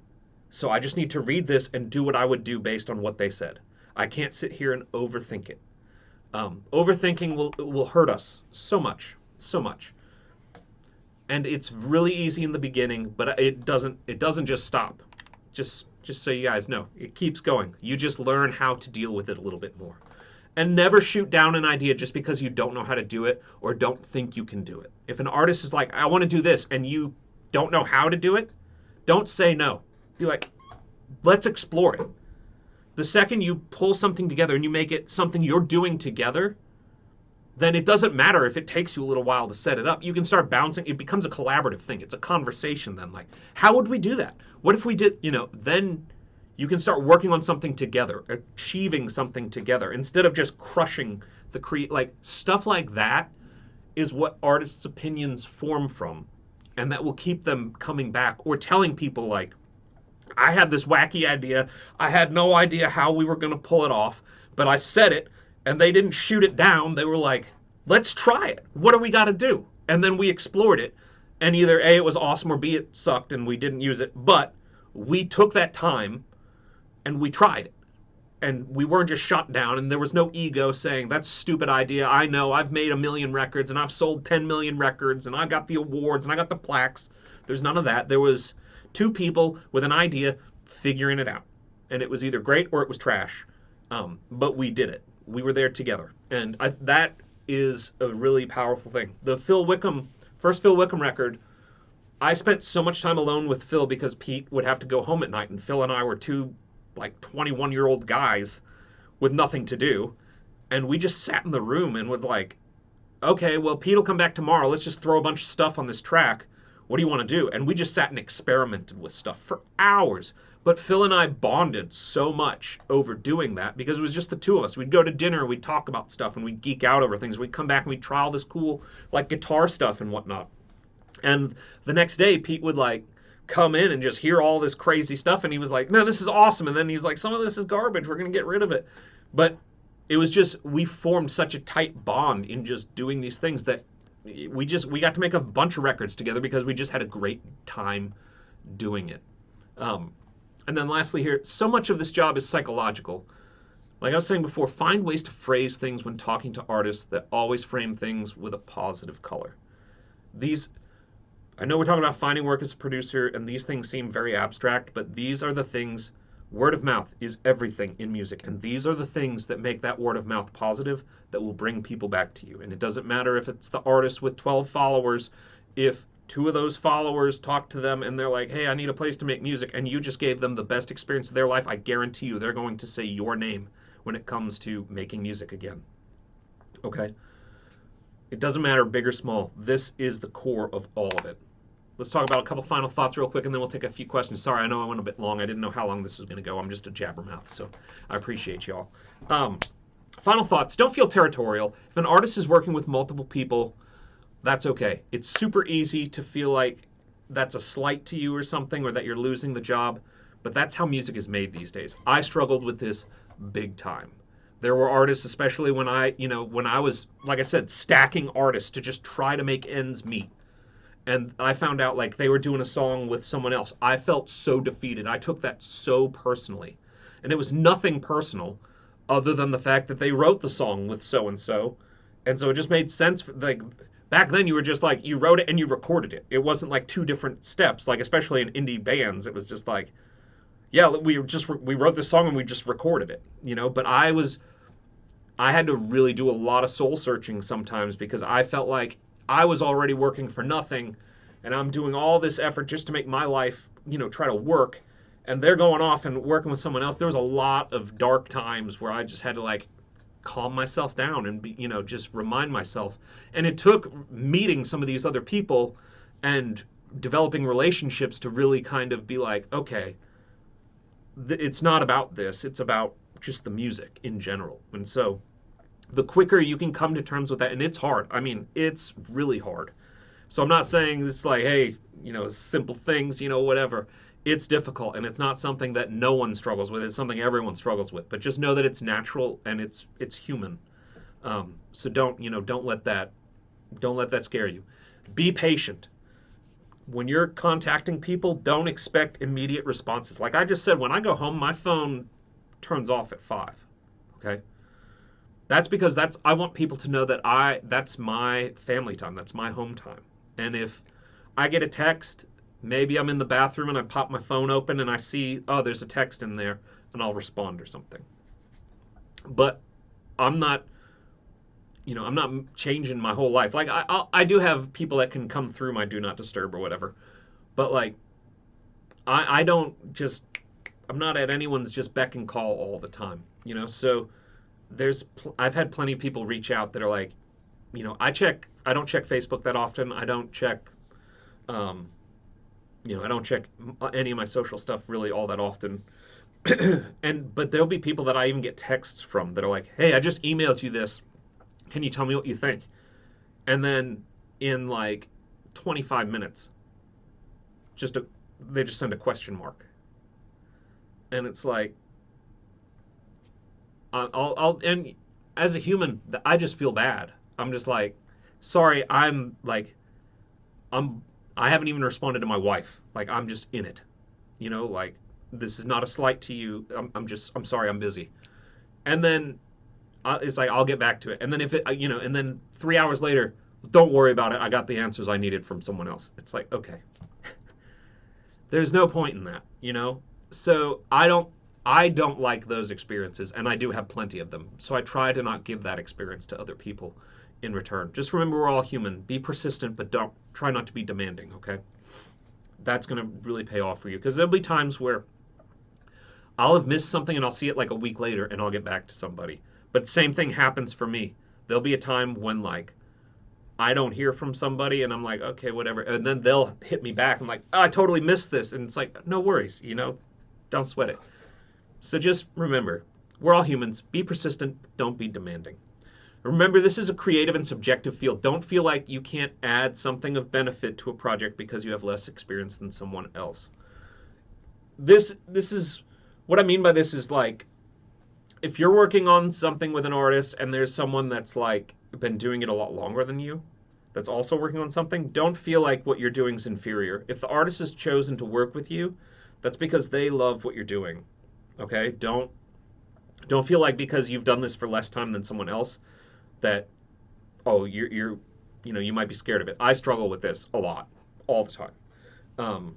So I just need to read this and do what I would do based on what they said. I can't sit here and overthink it. Overthinking will hurt us so much. And it's really easy in the beginning, but it doesn't just stop. Just so you guys know, it keeps going. You just learn how to deal with it a little bit more. And never shoot down an idea just because you don't know how to do it or don't think you can do it. If an artist is like, I want to do this, and you don't know how to do it, don't say no. Be like, let's explore it. The second you pull something together and you make it something you're doing together, then it doesn't matter if it takes you a little while to set it up. You can start bouncing. It becomes a collaborative thing. It's a conversation then. Like, how would we do that? What if we did, then you can start working on something together, achieving something together, instead of just crushing like, stuff like that is what artists' opinions form from, and that will keep them coming back or telling people like, I had this wacky idea. I had no idea how we were going to pull it off, but I said it, and they didn't shoot it down. They were like, let's try it. What do we got to do? And then we explored it, and either A, it was awesome, or B, it sucked and we didn't use it. But we took that time and we tried it. And we weren't just shut down, and there was no ego saying, that's a stupid idea. I know, I've made 1 million records, and I've sold 10 million records, and I got the awards, and I got the plaques. There's none of that. There was two people with an idea figuring it out. And it was either great or it was trash. But we did it. We were there together. And that is a really powerful thing. The first Phil Wickham record, I spent so much time alone with Phil because Pete would have to go home at night, and Phil and I were two like 21-year-old guys with nothing to do. And we just sat in the room and would like, okay, well, Pete will come back tomorrow. Let's just throw a bunch of stuff on this track. What do you want to do? And we just sat and experimented with stuff for hours. But Phil and I bonded so much over doing that because it was just the two of us. We'd go to dinner, we'd talk about stuff, and we'd geek out over things. We'd come back and we'd try all this cool like guitar stuff and whatnot. And the next day, Pete would like come in and just hear all this crazy stuff, and he was like, man, this is awesome. And then he was like, some of this is garbage. We're going to get rid of it. But it was just, we formed such a tight bond in just doing these things that we got to make a bunch of records together because we just had a great time doing it. And then lastly here, so much of this job is psychological. Like I was saying before, find ways to phrase things when talking to artists that always frame things with a positive color. I know we're talking about finding work as a producer, and these things seem very abstract, but these are the things. Word of mouth is everything in music, and these are the things that make that word of mouth positive that will bring people back to you. And it doesn't matter if it's the artist with 12 followers. If two of those followers talk to them and they're like, hey, I need a place to make music, and you just gave them the best experience of their life, I guarantee you they're going to say your name when it comes to making music again. Okay? It doesn't matter big or small. This is the core of all of it. Let's talk about a couple final thoughts real quick, and then we'll take a few questions. Sorry, I know I went a bit long. I didn't know how long this was going to go. I'm just a jabbermouth, so I appreciate y'all. Final thoughts. Don't feel territorial. If an artist is working with multiple people, that's okay. It's super easy to feel like that's a slight to you or something, or that you're losing the job, but that's how music is made these days. I struggled with this big time. There were artists, especially when I was, like I said, stacking artists to just try to make ends meet. And I found out like they were doing a song with someone else. I felt so defeated. I took that so personally. And it was nothing personal other than the fact that they wrote the song with so and so. And so it just made sense. Like back then you were just like, you wrote it and you recorded it. It wasn't like two different steps, like especially in indie bands. It was just like, yeah, we wrote this song and we just recorded it, but I had to really do a lot of soul searching sometimes because I felt like I was already working for nothing and I'm doing all this effort just to make my life, try to work, and they're going off and working with someone else. There was a lot of dark times where I just had to like calm myself down and be, just remind myself. And it took meeting some of these other people and developing relationships to really kind of be like, okay, it's not about this, it's about just the music in general. And so the quicker you can come to terms with that, and it's hard. I mean, it's really hard. So I'm not saying it's like, hey, simple things, whatever. It's difficult, and it's not something that no one struggles with. It's something everyone struggles with. But just know that it's natural and it's human. So don't let that scare you. Be patient. When you're contacting people, don't expect immediate responses. Like I just said, when I go home, my phone turns off at 5. Okay? That's because I want people to know that that's my family time. That's my home time. And if I get a text, maybe I'm in the bathroom and I pop my phone open and I see, oh, there's a text in there, and I'll respond or something. But I'm not changing my whole life. Like I do have people that can come through my do not disturb or whatever. But like I'm not at anyone's just beck and call all the time, So I've had plenty of people reach out that are like, I don't check Facebook that often. I don't check I don't check any of my social stuff really all that often. But there'll be people that I even get texts from that are like, hey, I just emailed you this. Can you tell me what you think? And then in like 25 minutes, they just send a question mark. And it's like, and as a human, I just feel bad. I'm just like, sorry, I haven't even responded to my wife. Like, I'm just in it. Like, this is not a slight to you. I'm sorry, I'm busy. And then it's like, I'll get back to it. And then and then 3 hours later, don't worry about it. I got the answers I needed from someone else. It's like, okay. There's no point in that, So I don't like those experiences, and I do have plenty of them. So I try to not give that experience to other people in return. Just remember, we're all human. Be persistent, but try not to be demanding, okay? That's going to really pay off for you, because there'll be times where I'll have missed something and I'll see it like a week later and I'll get back to somebody. But the same thing happens for me. There'll be a time when like I don't hear from somebody and I'm like, okay, whatever. And then they'll hit me back. I'm like, oh, I totally missed this. And it's like, no worries, don't sweat it. So just remember, we're all humans. Be persistent. Don't be demanding. Remember, this is a creative and subjective field. Don't feel like you can't add something of benefit to a project because you have less experience than someone else. This is what I mean by this is like, if you're working on something with an artist and there's someone that's like been doing it a lot longer than you, that's also working on something, don't feel like what you're doing is inferior. If the artist has chosen to work with you, that's because they love what you're doing. Okay? Don't feel like because you've done this for less time than someone else that, oh, you might be scared of it. I struggle with this a lot, all the time.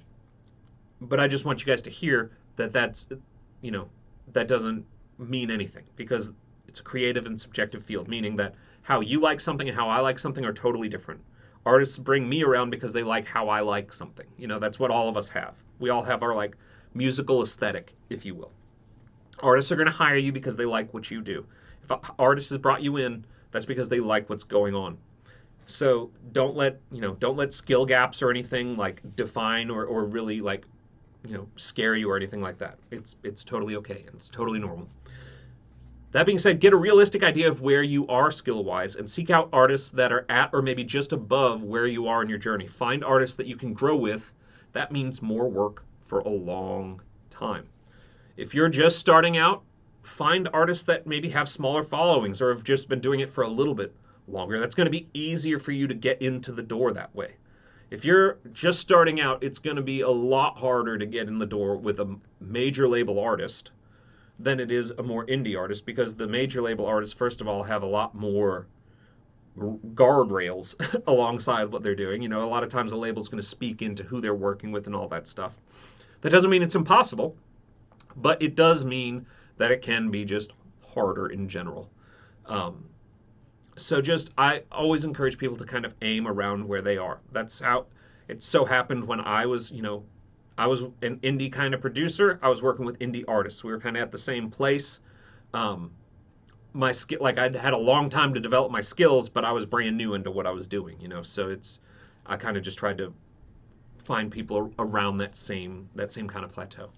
But I just want you guys to hear that that doesn't mean anything, because it's a creative and subjective field, meaning that how you like something and how I like something are totally different. Artists bring me around because they like how I like something. That's what all of us have. We all have our like musical aesthetic, if you will. Artists are going to hire you because they like what you do. If an artist has brought you in, that's because they like what's going on. So don't let skill gaps or anything like define or really like scare you or anything like that. It's totally okay and it's totally normal. That being said, get a realistic idea of where you are skill wise and seek out artists that are at or maybe just above where you are in your journey. Find artists that you can grow with. That means more work for a long time. If you're just starting out, find artists that maybe have smaller followings or have just been doing it for a little bit longer. That's going to be easier for you to get into the door that way. If you're just starting out, it's going to be a lot harder to get in the door with a major label artist than it is a more indie artist, because the major label artists, first of all, have a lot more guardrails alongside what they're doing. A lot of times the label's going to speak into who they're working with and all that stuff. That doesn't mean it's impossible, but it does mean that it can be just harder in general. I always encourage people to kind of aim around where they are. That's how it so happened when I was an indie kind of producer. I was working with indie artists. We were kind of at the same place. My skill, like I'd had a long time to develop my skills, but I was brand new into what I was doing. So I kind of just tried to find people around that same kind of plateau.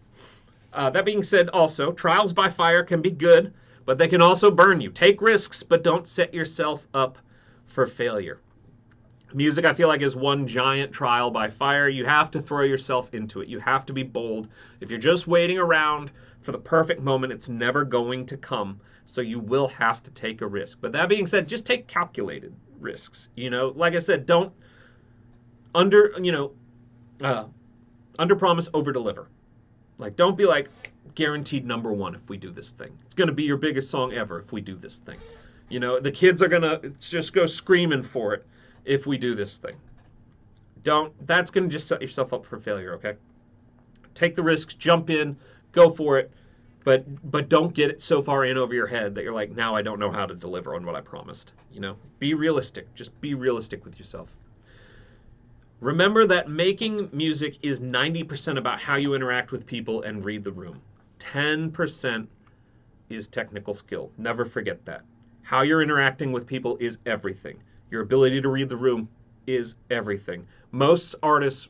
That being said, also, trials by fire can be good, but they can also burn you. Take risks, but don't set yourself up for failure. Music, I feel like, is one giant trial by fire. You have to throw yourself into it. You have to be bold. If you're just waiting around for the perfect moment, it's never going to come. So you will have to take a risk. But that being said, just take calculated risks. Like I said, don't under promise, over deliver. Like, don't be like, guaranteed number one if we do this thing. It's going to be your biggest song ever if we do this thing. The kids are going to just go screaming for it if we do this thing. That's going to just set yourself up for failure, okay? Take the risks, jump in, go for it, but don't get it so far in over your head that you're like, now I don't know how to deliver on what I promised. Be realistic. Just be realistic with yourself. Remember that making music is 90% about how you interact with people and read the room. 10% is technical skill. Never forget that. How you're interacting with people is everything. Your ability to read the room is everything. Most artists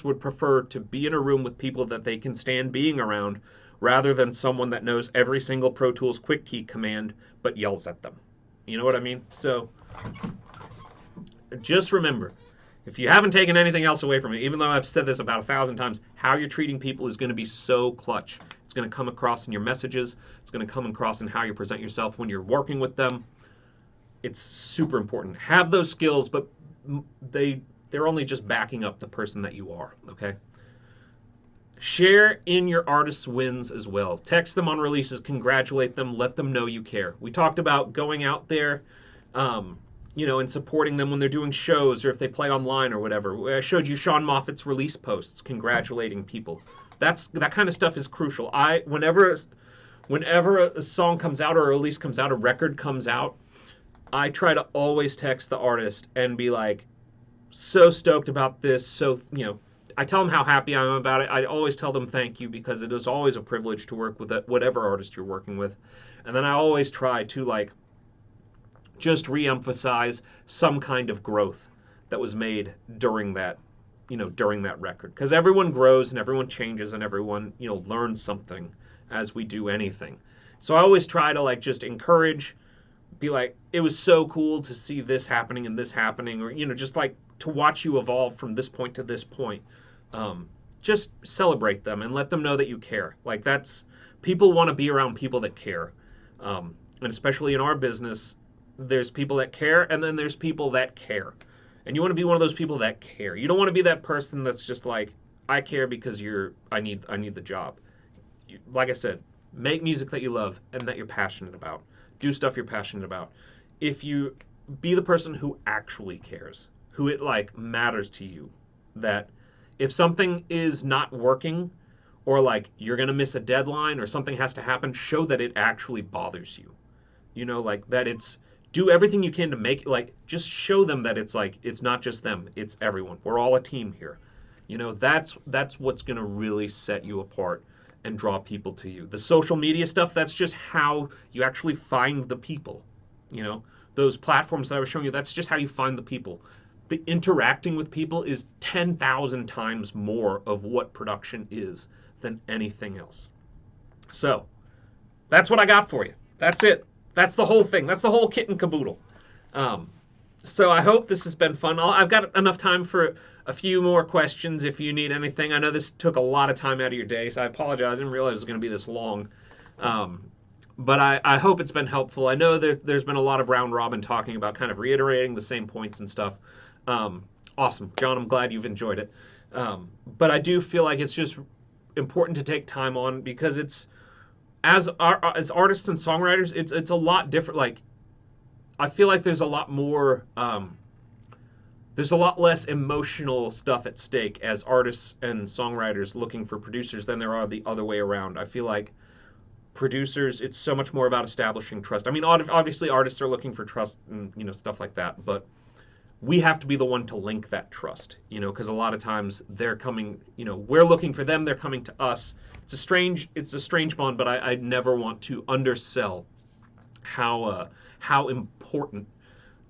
would prefer to be in a room with people that they can stand being around rather than someone that knows every single Pro Tools quick key command but yells at them. You know what I mean? So just remember, if you haven't taken anything else away from it, even though I've said this about 1,000 times, how you're treating people is going to be so clutch. It's going to come across in your messages. It's going to come across in how you present yourself when you're working with them. It's super important. Have those skills, but they're only just backing up the person that you are, okay? Share in your artist's wins as well. Text them on releases, congratulate them, let them know you care. We talked about going out there, and supporting them when they're doing shows or if they play online or whatever. I showed you Sean Moffat's release posts congratulating people. That kind of stuff is crucial. Whenever a song comes out or a release comes out, a record comes out, I try to always text the artist and be like, so stoked about this. So, I tell them how happy I am about it. I always tell them thank you because it is always a privilege to work with whatever artist you're working with. And then I always try to just re-emphasize some kind of growth that was made during that record. Because everyone grows and everyone changes and everyone, learns something as we do anything. So I always try to just encourage, be like, it was so cool to see this happening and this happening, or, just to watch you evolve from this point to this point. Just celebrate them and let them know that you care. People want to be around people that care. And especially in our business, there's people that care, and then there's people that care. And you want to be one of those people that care. You don't want to be that person that's just like, I care because I need the job. Like I said, make music that you love and that you're passionate about. Do stuff you're passionate about. If you be the person who actually cares, who it matters to you, that if something is not working or you're going to miss a deadline or something has to happen, show that it actually bothers you. That it's do everything you can to make like just show them that it's like it's not just them, it's everyone. We're all a team here. That's what's going to really set you apart and draw people to you. The social media stuff, that's just how you actually find the people. Those platforms that I was showing you, that's just how you find the people. The interacting with people is 10,000 times more of what production is than anything else. So, that's what I got for you. That's it. That's the whole thing. That's the whole kit and caboodle. So I hope this has been fun. I've got enough time for a few more questions if you need anything. I know this took a lot of time out of your day, so I apologize. I didn't realize it was going to be this long. But I hope it's been helpful. I know there's been a lot of round robin talking about kind of reiterating the same points and stuff. Awesome. John, I'm glad you've enjoyed it. But I do feel like it's just important to take time on because it's, as artists and songwriters, it's a lot different. Like, I feel like there's a lot more, there's a lot less emotional stuff at stake as artists and songwriters looking for producers than there are the other way around. I feel like producers, it's so much more about establishing trust. I mean, obviously artists are looking for trust and, stuff like that, but we have to be the one to link that trust, because a lot of times they're coming, we're looking for them, they're coming to us. It's a strange bond, but I never want to undersell how important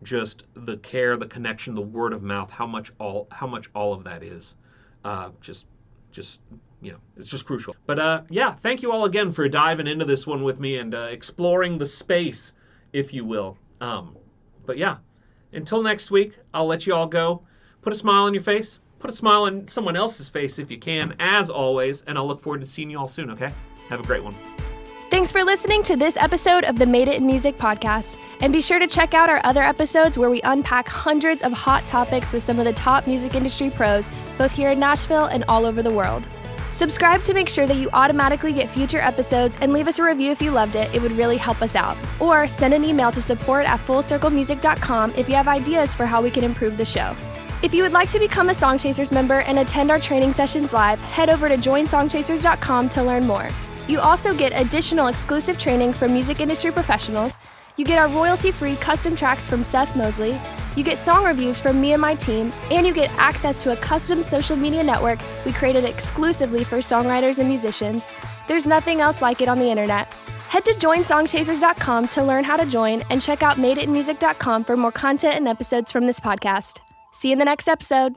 just the care, the connection, the word of mouth, how much all of that is. It's just crucial. But yeah, thank you all again for diving into this one with me and exploring the space, if you will. But yeah, until next week, I'll let you all go. Put a smile on your face. Put a smile on someone else's face if you can, as always, and I'll look forward to seeing you all soon, okay? Have a great one. Thanks for listening to this episode of the Made It in Music podcast. And be sure to check out our other episodes where we unpack hundreds of hot topics with some of the top music industry pros, both here in Nashville and all over the world. Subscribe to make sure that you automatically get future episodes and leave us a review if you loved it. It would really help us out. Or send an email to support@fullcirclemusic.com if you have ideas for how we can improve the show. If you would like to become a Songchasers member and attend our training sessions live, head over to joinsongchasers.com to learn more. You also get additional exclusive training from music industry professionals. You get our royalty-free custom tracks from Seth Mosley. You get song reviews from me and my team, and you get access to a custom social media network we created exclusively for songwriters and musicians. There's nothing else like it on the internet. Head to joinsongchasers.com to learn how to join and check out madeitinmusic.com for more content and episodes from this podcast. See you in the next episode.